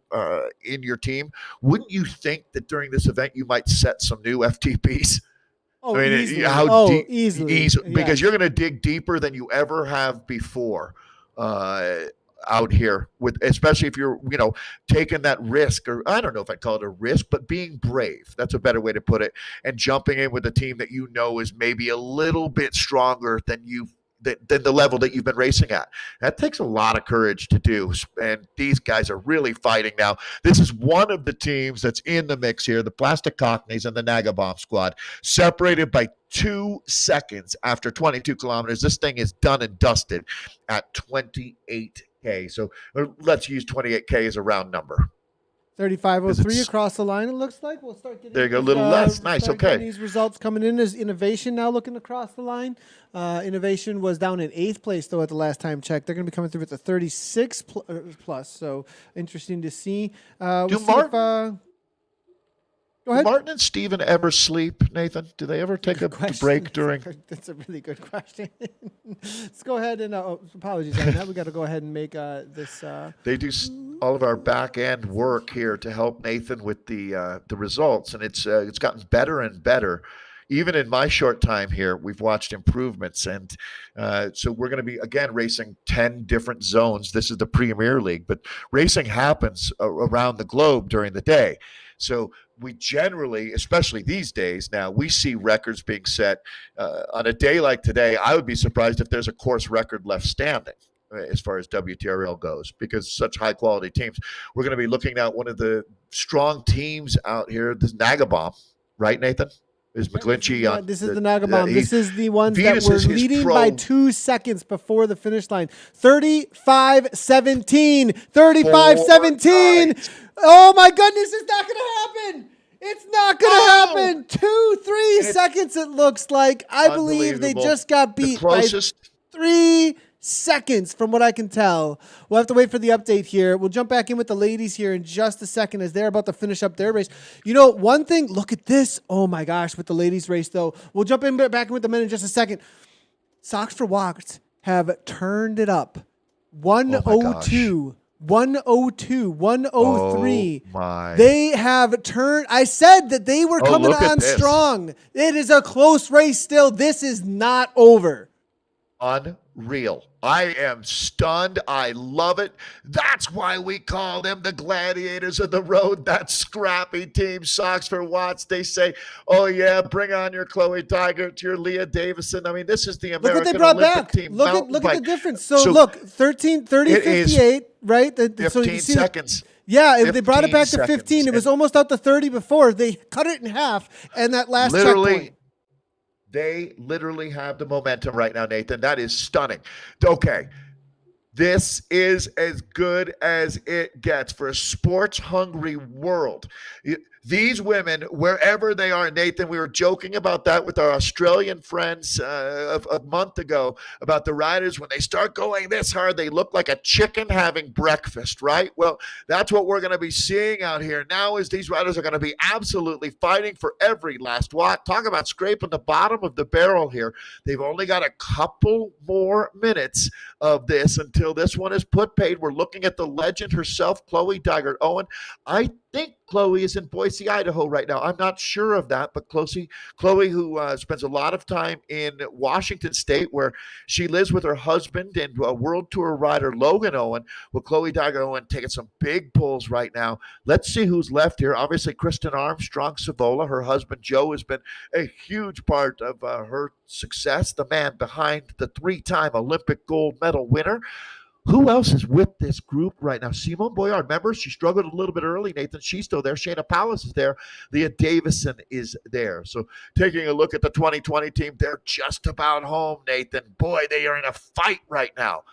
S2: in your team, wouldn't you think that during this event you might set some new FTPs?
S1: Oh, I mean, easily. Easily.
S2: Because you're going to dig deeper than you ever have before. Out here, with especially if you're taking that risk, or I don't know if I'd call it a risk, but being brave, that's a better way to put it, and jumping in with a team that you know is maybe a little bit stronger than the level that you've been racing at. That takes a lot of courage to do, and these guys are really fighting now. This is one of the teams that's in the mix here, the Plastic Cockneys and the Nagabomb squad, separated by 2 seconds after 22 kilometers. This thing is done and dusted at 28K. So let's use 28K as a round number.
S1: 35:03 across the line, it looks like. We'll start getting
S2: there you go, a little less. Nice, okay.
S1: These results coming in as Innovation now looking across the line. Innovation was down in 8th place, though, at the last time check. They're going to be coming through with a 36 plus, so interesting to see. Go ahead.
S2: Do Martin and Steven ever sleep, Nathan? Do they ever take a break during?
S1: That's a really good question. Let's go ahead and apologies on that. We got to go ahead and make this.
S2: They do all of our back end work here to help Nathan with the results, and it's gotten better and better. Even in my short time here, we've watched improvements, and so we're going to be again racing 10 different zones. This is the Premier League, but racing happens around the globe during the day. So we generally, especially these days now, we see records being set on a day like today. I would be surprised if there's a course record left standing as far as WTRL goes, because such high quality teams. We're going to be looking at one of the strong teams out here, this Nagabomb, right, Nathan? Is McGlinchey on?
S1: This is the Naga bomb. This is the ones that were leading
S2: pro.
S1: by 2 seconds before the finish line. 35-17. 35-17. Oh my goodness, it's not going to happen. It's not going to happen. 2-3 seconds it looks like. I believe they just got beat by 3 seconds from what I can tell. We'll have to wait for the update here. We'll jump back in with the ladies here in just a second as they're about to finish up their race. You know, one thing, look at this. Oh my gosh, with the ladies race though. We'll jump in back in with the men in just a second. Socks for Watts have turned it up. 102. 102, 103.
S2: Oh my.
S1: They have turned. I said that they were coming on strong. It is a close race still. This is not over.
S2: Unreal. I am stunned. I love it. That's why we call them the gladiators of the road. That scrappy team, Socks for Watts. They say, oh, yeah, bring on your Chloe Tigert, your Leah Davison. I mean, this is the American
S1: Look what they brought
S2: Olympic
S1: back.
S2: team.
S1: Look at the difference. So look, 30, 58, right?
S2: 15 seconds.
S1: Yeah, they brought it back to 15. It was almost out to 30 before. They cut it in half, and that last checkpoint.
S2: They literally have the momentum right now, Nathan. That is stunning. Okay, this is as good as it gets for a sports-hungry world. These women, wherever they are, Nathan, we were joking about that with our Australian friends a month ago about the riders. When they start going this hard, they look like a chicken having breakfast, right? Well, that's what we're going to be seeing out here now is these riders are going to be absolutely fighting for every last watt. Talk about scraping the bottom of the barrel here. They've only got a couple more minutes of this until this one is put paid. We're looking at the legend herself, Chloe Tigert-Owen. I think Chloe is in Boise, Idaho right now. I'm not sure of that, but Chloe, who spends a lot of time in Washington State, where she lives with her husband and a World Tour rider, Logan Owen. Well, Chloe Tigert-Owen taking some big pulls right now. Let's see who's left here. Obviously, Kristen Armstrong-Savola, her husband Joe, has been a huge part of her success, the man behind the 3-time Olympic gold medal winner. Who else is with this group right now? Simone Boyard. Remember, she struggled a little bit early, Nathan. She's still there. Shayna Powers is there. Leah Davison is there. So taking a look at the 2020 team, they're just about home, Nathan. Boy, they are in a fight right now.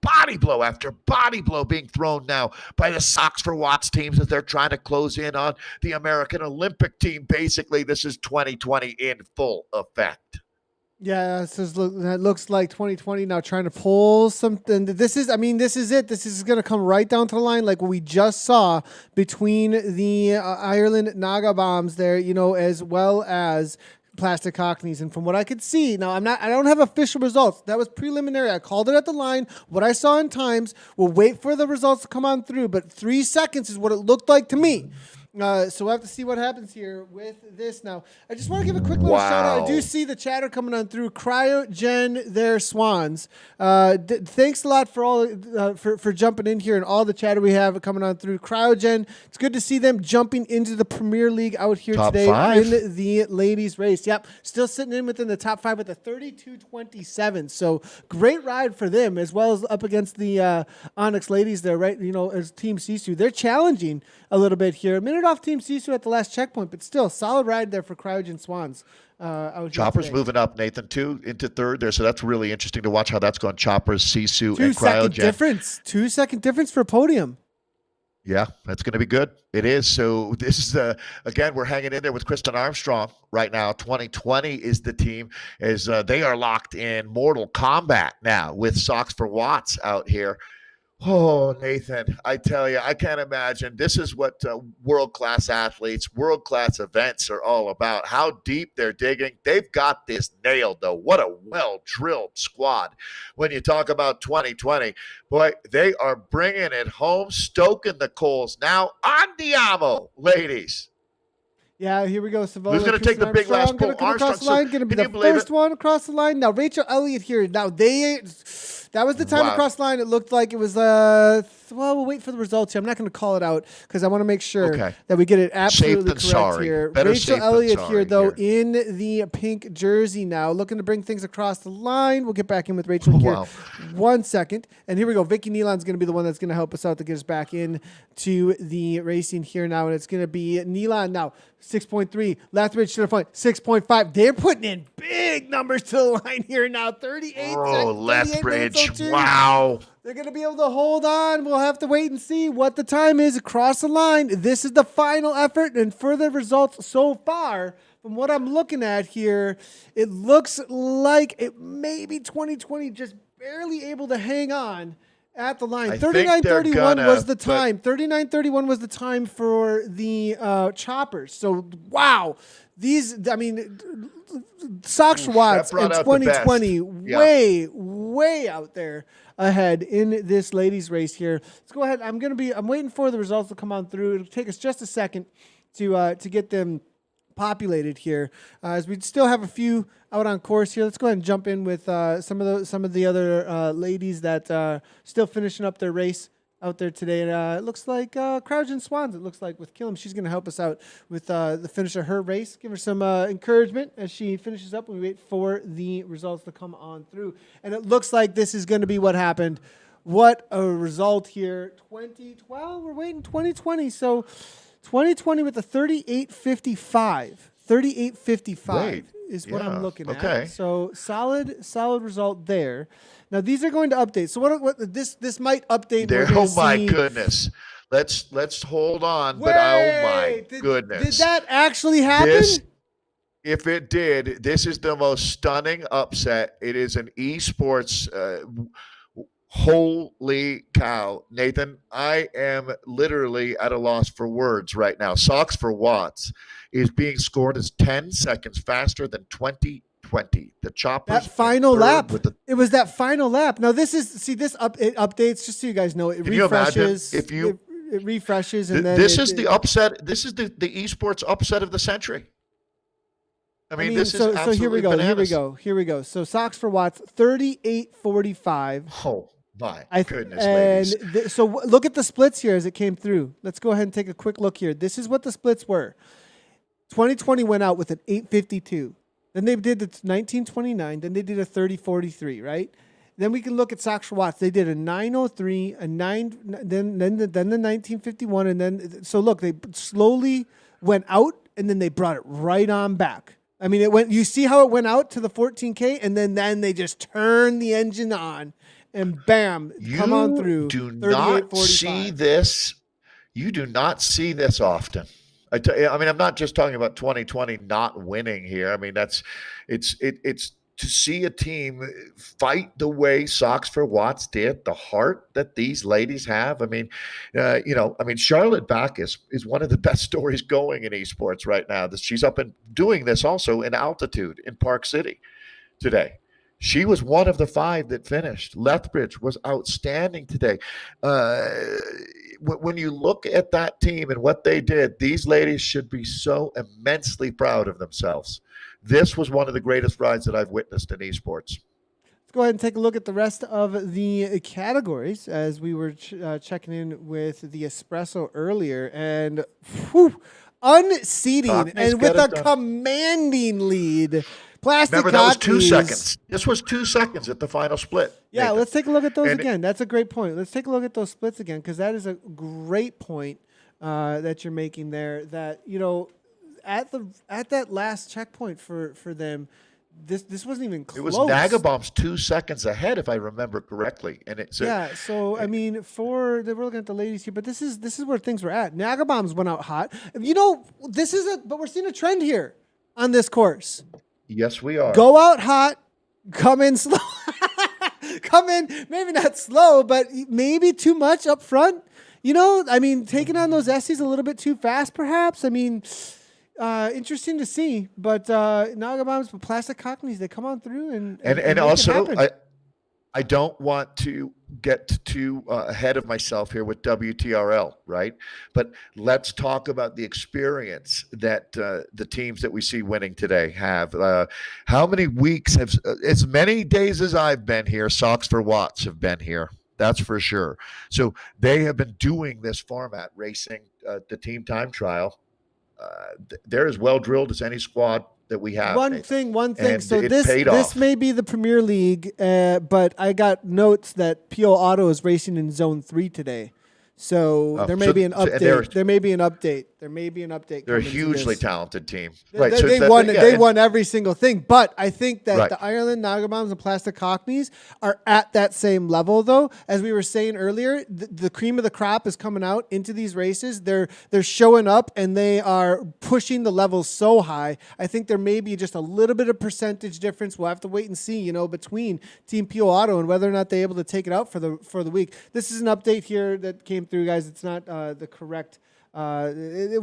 S2: Body blow after body blow being thrown now by the Socks for Watts teams as they're trying to close in on the American Olympic team. Basically, this is 2020 in full effect.
S1: Yeah, that looks like 2020 now trying to pull something. This is it. This is going to come right down to the line like what we just saw between the Ireland Naga bombs there, as well as Plastic Cockneys. And from what I could see, now I don't have official results. That was preliminary. I called it at the line. What I saw in times, we'll wait for the results to come on through, but 3 seconds is what it looked like to me. So we'll have to see what happens here with this. Now, I just want to give a quick little shout out. I do see the chatter coming on through. Cryogen, their swans. Thanks a lot for all for jumping in here and all the chatter we have coming on through. Cryogen, it's good to see them jumping into the Premier League out here
S2: top
S1: today
S2: 5
S1: in the ladies race. Yep, still sitting in within the top 5 with a 32.27. So great ride for them, as well as up against the Onyx ladies there, right? As Team Sisu, they're challenging a little bit here. A minute off Team Sisu at the last checkpoint, but still solid ride there for Cryogen Swans.
S2: Chopper's moving up, Nathan, too, into third there. So that's really interesting to watch how that's going. Choppers, Sisu, and Cryogen.
S1: 2 second difference for podium.
S2: Yeah, that's going to be good. It is. So this is, again, we're hanging in there with Kristen Armstrong right now. 2020 is the team as they are locked in Mortal Kombat now with Socks for Watts out here. Oh, Nathan, I tell you, I can't imagine. This is what world-class athletes, world-class events are all about, how deep they're digging. They've got this nailed, though. What a well-drilled squad. When you talk about 2020, boy, they are bringing it home, stoking the coals. Now, andiamo, ladies.
S1: Yeah, here we go. Savola,
S2: who's going to take the big last pull?
S1: Across the line, going to be the first one across the line. Now, Rachel Elliott here. Now, that was the time across the line. It looked like it was well, we'll wait for the results here. I'm not going to call it out because I want to make sure
S2: Okay.
S1: that we get it absolutely
S2: Safe than
S1: correct
S2: sorry.
S1: here.
S2: Better
S1: Rachel
S2: safe than
S1: Elliott
S2: sorry
S1: here, though,
S2: here.
S1: in the pink jersey now, looking to bring things across the line. We'll get back in with Rachel here.
S2: Wow.
S1: 1 second. And here we go. Vicky Nealon's going to be the one that's going to help us out to get us back in to the racing here now. And it's going to be Nealon now. 6.3. Lethbridge to the front. 6.5. They're putting in big numbers to the line here now. 38.
S2: Oh,
S1: 38
S2: Lethbridge.
S1: minutes 02.
S2: Wow.
S1: They're going to be able to hold on. We'll have to wait and see what the time is across the line. This is the final effort, and further results so far, from what I'm looking at here, it looks like it may be 2020 just barely able to hang on at the line. 39:31 was the time. 39:31 was the time for the choppers. So, wow. These, I mean, Sox Watts in 2020 way out there ahead in this ladies race here. Let's go ahead. I'm waiting for the results to come on through. It'll take us just a second to get them populated here, as we still have a few out on course here. Let's go ahead and jump in with some of the other ladies that still finishing up their race out there today. And it looks like Crouch Swans, it looks like, with Killam. She's going to help us out with the finish of her race. Give her some encouragement as she finishes up. We wait for the results to come on through. And it looks like this is going to be what happened. What a result here. 2012, we're waiting 2020. So 2020 with a 38.55. 38.55 is what I'm looking at. So solid result there. Now these are going to update. So what this might update
S2: there. Oh my goodness. Let's hold on.
S1: Wait,
S2: but oh my goodness.
S1: Did that actually happen?
S2: If it did, this is the most stunning upset. It is an esports. Holy cow, Nathan! I am literally at a loss for words right now. Sox for Watts is being scored as 10 seconds faster than 2020. The Choppers.
S1: That final lap. It was that final lap. Now this is it updates just so you guys know. It refreshes.
S2: If you
S1: it refreshes and then
S2: this is the upset. This is the esports upset of the century. I mean this is absolutely bananas.
S1: Here we go. So Sox for Watts 38.45.
S2: Oh. My goodness, ladies.
S1: So look at the splits here as it came through. Let's go ahead and take a quick look here. This is what the splits were. 2020 went out with an 8.52. Then they did the 1929. Then they did a 30.43, right? Then we can look at Sox for Watts. They did a 9.03, a 9, then the 1951, and then so look, they slowly went out and then they brought it right on back. I mean, it went. You see how it went out to the 14K, and then they just turned the engine on. And bam, come on through.
S2: You do not see this. You do not see this often. I mean, I'm not just talking about 2020 not winning here. I mean, it's to see a team fight the way Sox for Watts did, the heart that these ladies have. I mean, Charlotte Backus is one of the best stories going in esports right now. She's up and doing this also in altitude in Park City today. She was one of the 5 that finished. Lethbridge was outstanding today. When you look at that team and what they did, these ladies should be so immensely proud of themselves. This was one of the greatest rides that I've witnessed in esports.
S1: Let's go ahead and take a look at the rest of the categories as we were checking in with the Espresso earlier. And unseating and with a commanding lead. Plastic
S2: Remember, that was 2 seconds. This was 2 seconds at the final split.
S1: Yeah, Nathan. Let's take a look at those again. That's a great point. Let's take a look at those splits again, because that is a great point that you're making there. That, at that last checkpoint for them, this wasn't even close.
S2: It was Nagabomb's 2 seconds ahead, if I remember correctly. And it's
S1: So I mean, we're looking at the ladies here, but this is where things were at. Nagabombs went out hot. But we're seeing a trend here on this course.
S2: Yes, we are.
S1: Go out hot, come in slow. Come in, maybe not slow, but maybe too much up front. Taking on those Essies a little bit too fast, perhaps. I mean, interesting to see. But Nagabombs, but Plastic Cockneys, they come on through and
S2: also, I don't want to get too ahead of myself here with WTRL, right? But let's talk about the experience that the teams that we see winning today have. How many weeks as many days as I've been here, Sox for Watts have been here. That's for sure. So they have been doing this format, racing the Team Time Trial. They're as well drilled as any squad that we have.
S1: One
S2: Nathan.
S1: thing.
S2: And
S1: So
S2: it paid
S1: this
S2: off.
S1: may be the Premier League, but I got notes that PO Auto is racing in Zone 3 today. So there may be an update. There may be an update.
S2: They're a hugely talented team.
S1: Right. They won every single thing. But I think that the Ireland Nagabombs and Plastic Cockneys are at that same level, though. As we were saying earlier, the cream of the crop is coming out into these races. They're showing up and they are pushing the levels so high. I think there may be just a little bit of percentage difference. We'll have to wait and see, between Team PO Auto and whether or not they're able to take it out for the week. This is an update here that came through, guys. It's not the correct. It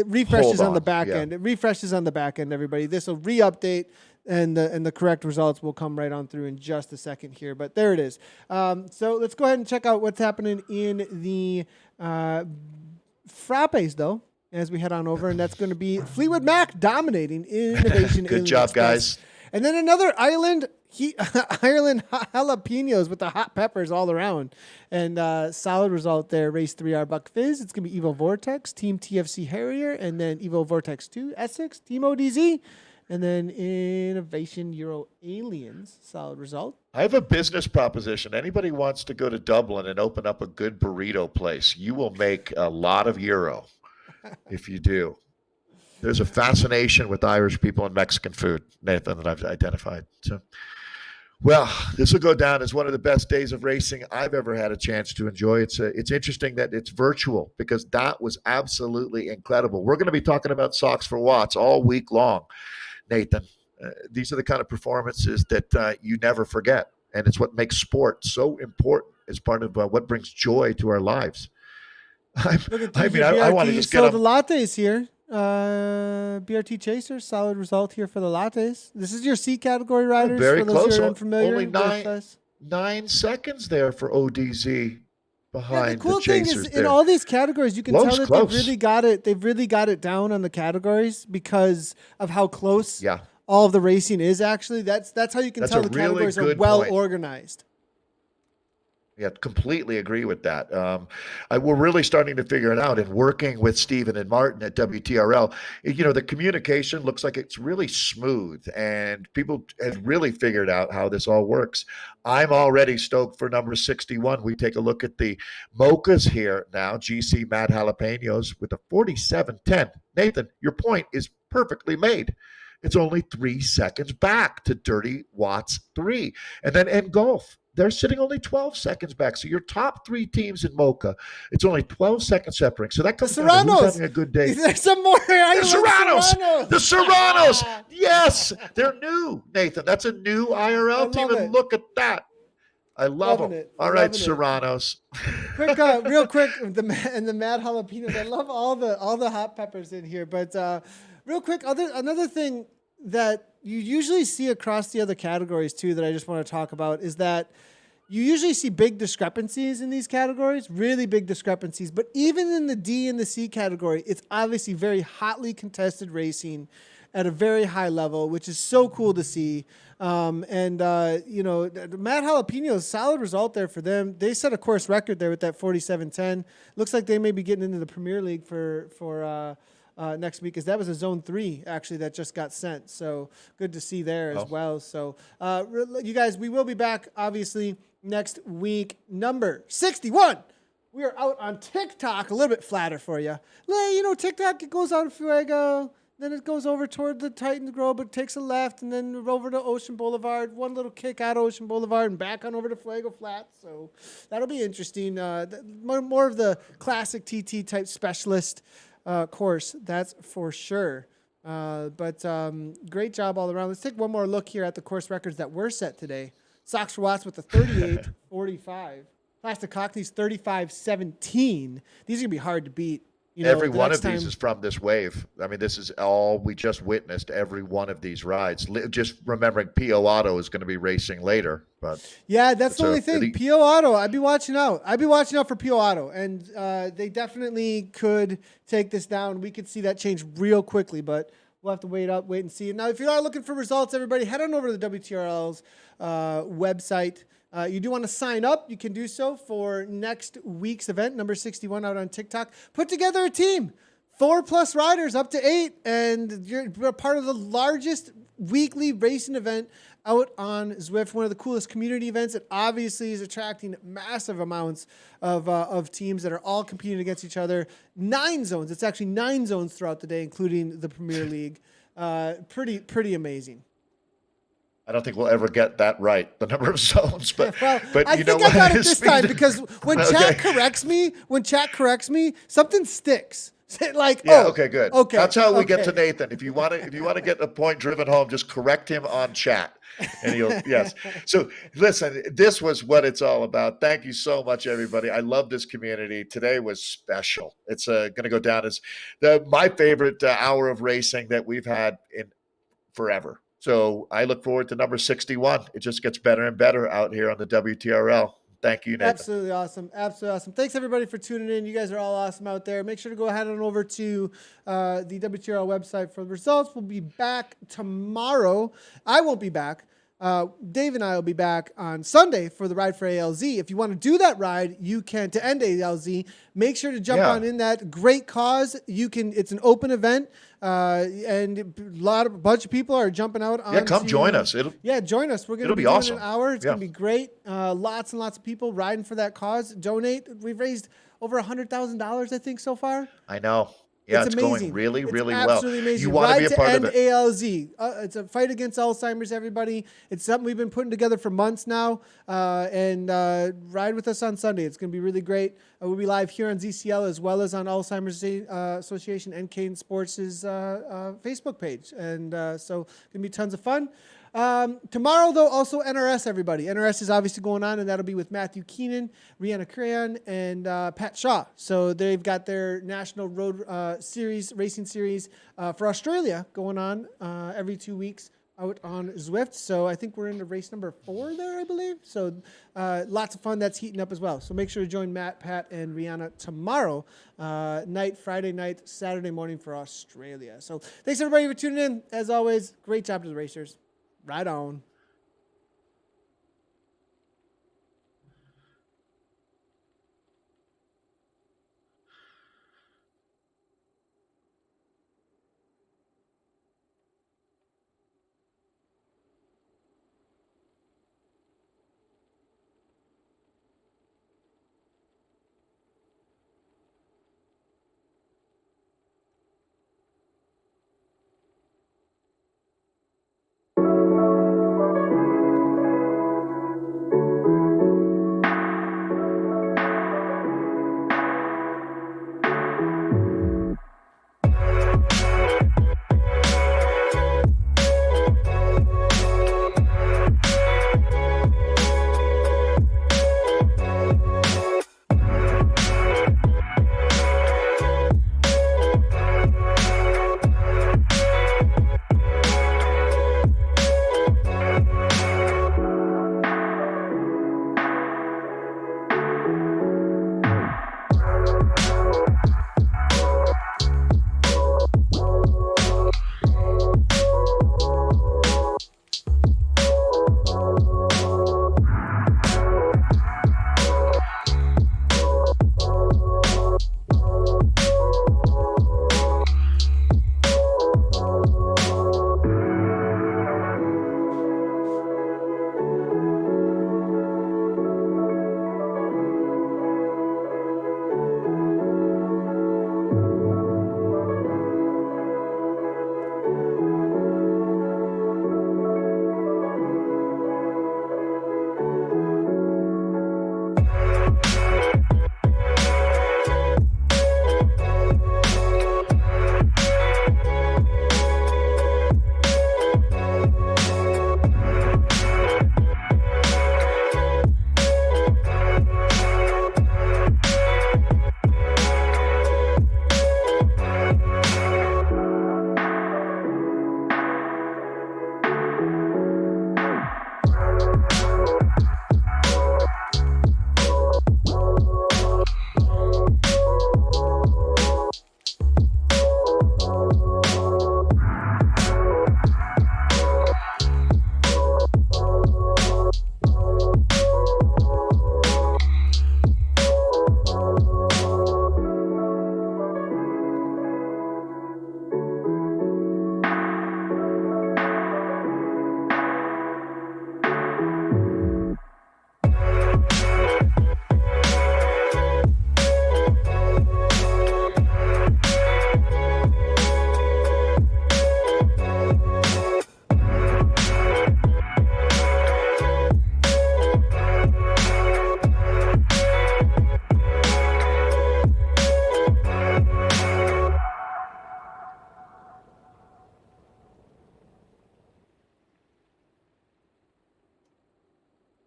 S1: refreshes on the back end. It refreshes on the back end, everybody. This will re-update, and the correct results will come right on through in just a second here. But there it is. So let's go ahead and check out what's happening in the Frappes, though, as we head on over, and that's going to be Fleetwood Mac dominating innovation.
S2: Good job, guys.
S1: And then another Ireland jalapenos with the hot peppers all around. And solid result there. Race 3R Buck Fizz. It's going to be Evo Vortex, Team TFC Harrier, and then Evo Vortex 2, Essex, Team ODZ, and then Innovation Euro Aliens. Solid result.
S2: I have a business proposition. Anybody wants to go to Dublin and open up a good burrito place, you will make a lot of euro if you do. There's a fascination with Irish people and Mexican food, Nathan, that I've identified. So, well, this will go down as one of the best days of racing I've ever had a chance to enjoy. It's interesting that it's virtual because that was absolutely incredible. We're going to be talking about Socks for Watts all week long, Nathan. These are the kind of performances that you never forget, and it's what makes sport so important as part of what brings joy to our lives. I want to just get
S1: the lattes here. BRT Chaser, solid result here for the lattes. This is your C category riders.
S2: Very
S1: for those
S2: close.
S1: Who are unfamiliar.
S2: Only 9 seconds there for ODZ behind
S1: the cool
S2: Chasers.
S1: Thing is, in all these categories, you can tell that
S2: close.
S1: They've really got it down on the categories because of how close.
S2: Yeah.
S1: All of the racing is actually. That's how you can tell the categories are well organized.
S2: Yeah, completely agree with that. We're really starting to figure it out and working with Stephen and Martin at WTRL. The communication looks like it's really smooth and people have really figured out how this all works. I'm already stoked for number 61. We take a look at the Mochas here now, GC Mad Jalapenos with a 47.10. Nathan, your point is perfectly made. It's only 3 seconds back to Dirty Watts 3. And then Engulf. They're sitting only 12 seconds back. So your top 3 teams in Mocha, it's only 12 seconds separating. So that comes down to who's having a good day.
S1: There's some more.
S2: The Serranos. Yes, they're new, Nathan. That's a new IRL team, and look at that. I love them. All right, Serranos.
S1: Real quick, the Mad Jalapenos. I love all the hot peppers in here. But real quick, another thing that you usually see across the other categories too that I just want to talk about is that you usually see big discrepancies in these categories, really big discrepancies. But even in the D and the C category, it's obviously very hotly contested racing at a very high level, which is so cool to see. The Mad Jalapenos, solid result there for them. They set a course record there with that 47.10. Looks like they may be getting into the Premier League for next week, because that was a Zone 3 actually that just got sent. So good to see there as well. So you guys, we will be back obviously next week. Number 61. We are out on TikTok, a little bit flatter for you. TikTok, it goes on Fuego, then it goes over toward the Titans Grove, but takes a left, and then over to Ocean Boulevard. One little kick out of Ocean Boulevard and back on over to Fuego Flats. So that'll be interesting. More of the classic TT type specialist course, that's for sure. But great job all around. Let's take one more look here at the course records that were set today. Socks for Watts with the 38.45. Plastic Cockneys 35.17. These are going to be hard to beat.
S2: Every one of these is from this wave. I mean, this is all we just witnessed, every one of these rides. Just remembering PO Auto is going to be racing later. But
S1: yeah, that's the only thing. PO Auto, I'd be watching out. For PO Auto. And they definitely could take this down. We could see that change real quickly, but we'll have to wait and see. Now, if you are looking for results, everybody, head on over to the WTRL's website. You do want to sign up. You can do so for next week's event, number 61 out on TikTok. Put together a team, 4+ riders up to 8, and you're part of the largest weekly racing event out on Zwift, one of the coolest community events. It obviously is attracting massive amounts of teams that are all competing against each other. 9 zones. It's actually 9 zones throughout the day, including the Premier League. Pretty amazing.
S2: I don't think we'll ever get that right, the number of zones, but
S1: well,
S2: but
S1: I
S2: you know
S1: think I
S2: what?
S1: got it this time because when chat corrects me, something sticks. Like,
S2: yeah,
S1: oh,
S2: okay, good.
S1: Okay,
S2: That's how we get to
S1: okay.
S2: Nathan. If you want to get a point driven home, just correct him on chat, and he'll yes. So listen, this was what it's all about. Thank you so much, everybody. I love this community. Today was special. It's going to go down as my favorite hour of racing that we've had in forever. So I look forward to number 61. It just gets better and better out here on the WTRL. Thank you, Nathan.
S1: Absolutely awesome. Absolutely awesome. Thanks, everybody, for tuning in. You guys are all awesome out there. Make sure to go ahead and over to the WTRL website for the results. We'll be back tomorrow. I won't be back. Dave and I will be back on Sunday for the ride for ALZ. If you want to do that ride, you can to end ALZ. Make sure to jump on in that great cause. You can. It's an open event, and a bunch of people are jumping out.
S2: Yeah, come join us.
S1: Join us. We're going to be
S2: awesome.
S1: doing an hour. It's going to be great. Lots and lots of people riding for that cause. Donate. We've raised over $100,000, I think, so far.
S2: I know. Yeah, it's going really well.
S1: Absolutely amazing.
S2: You want to be a part of it.
S1: ALZ. It's a fight against Alzheimer's, everybody. It's something we've been putting together for months now. And ride with us on Sunday. It's going to be really great. We'll be live here on ZCL as well as on Alzheimer's Association and Cadence Sports' Facebook page. And so it's going to be tons of fun. Tomorrow, though, also NRS, everybody. NRS is obviously going on, and that'll be with Matthew Keenan, Rihanna Crayon, and Pat Shaw. So they've got their national road racing series for Australia going on every 2 weeks out on Zwift. So I think we're into race number 4 there, I believe. So lots of fun. That's heating up as well. So make sure to join Matt, Pat, and Rihanna tomorrow night, Friday night, Saturday morning for Australia. So thanks, everybody, for tuning in. As always, great job to the racers. Right on.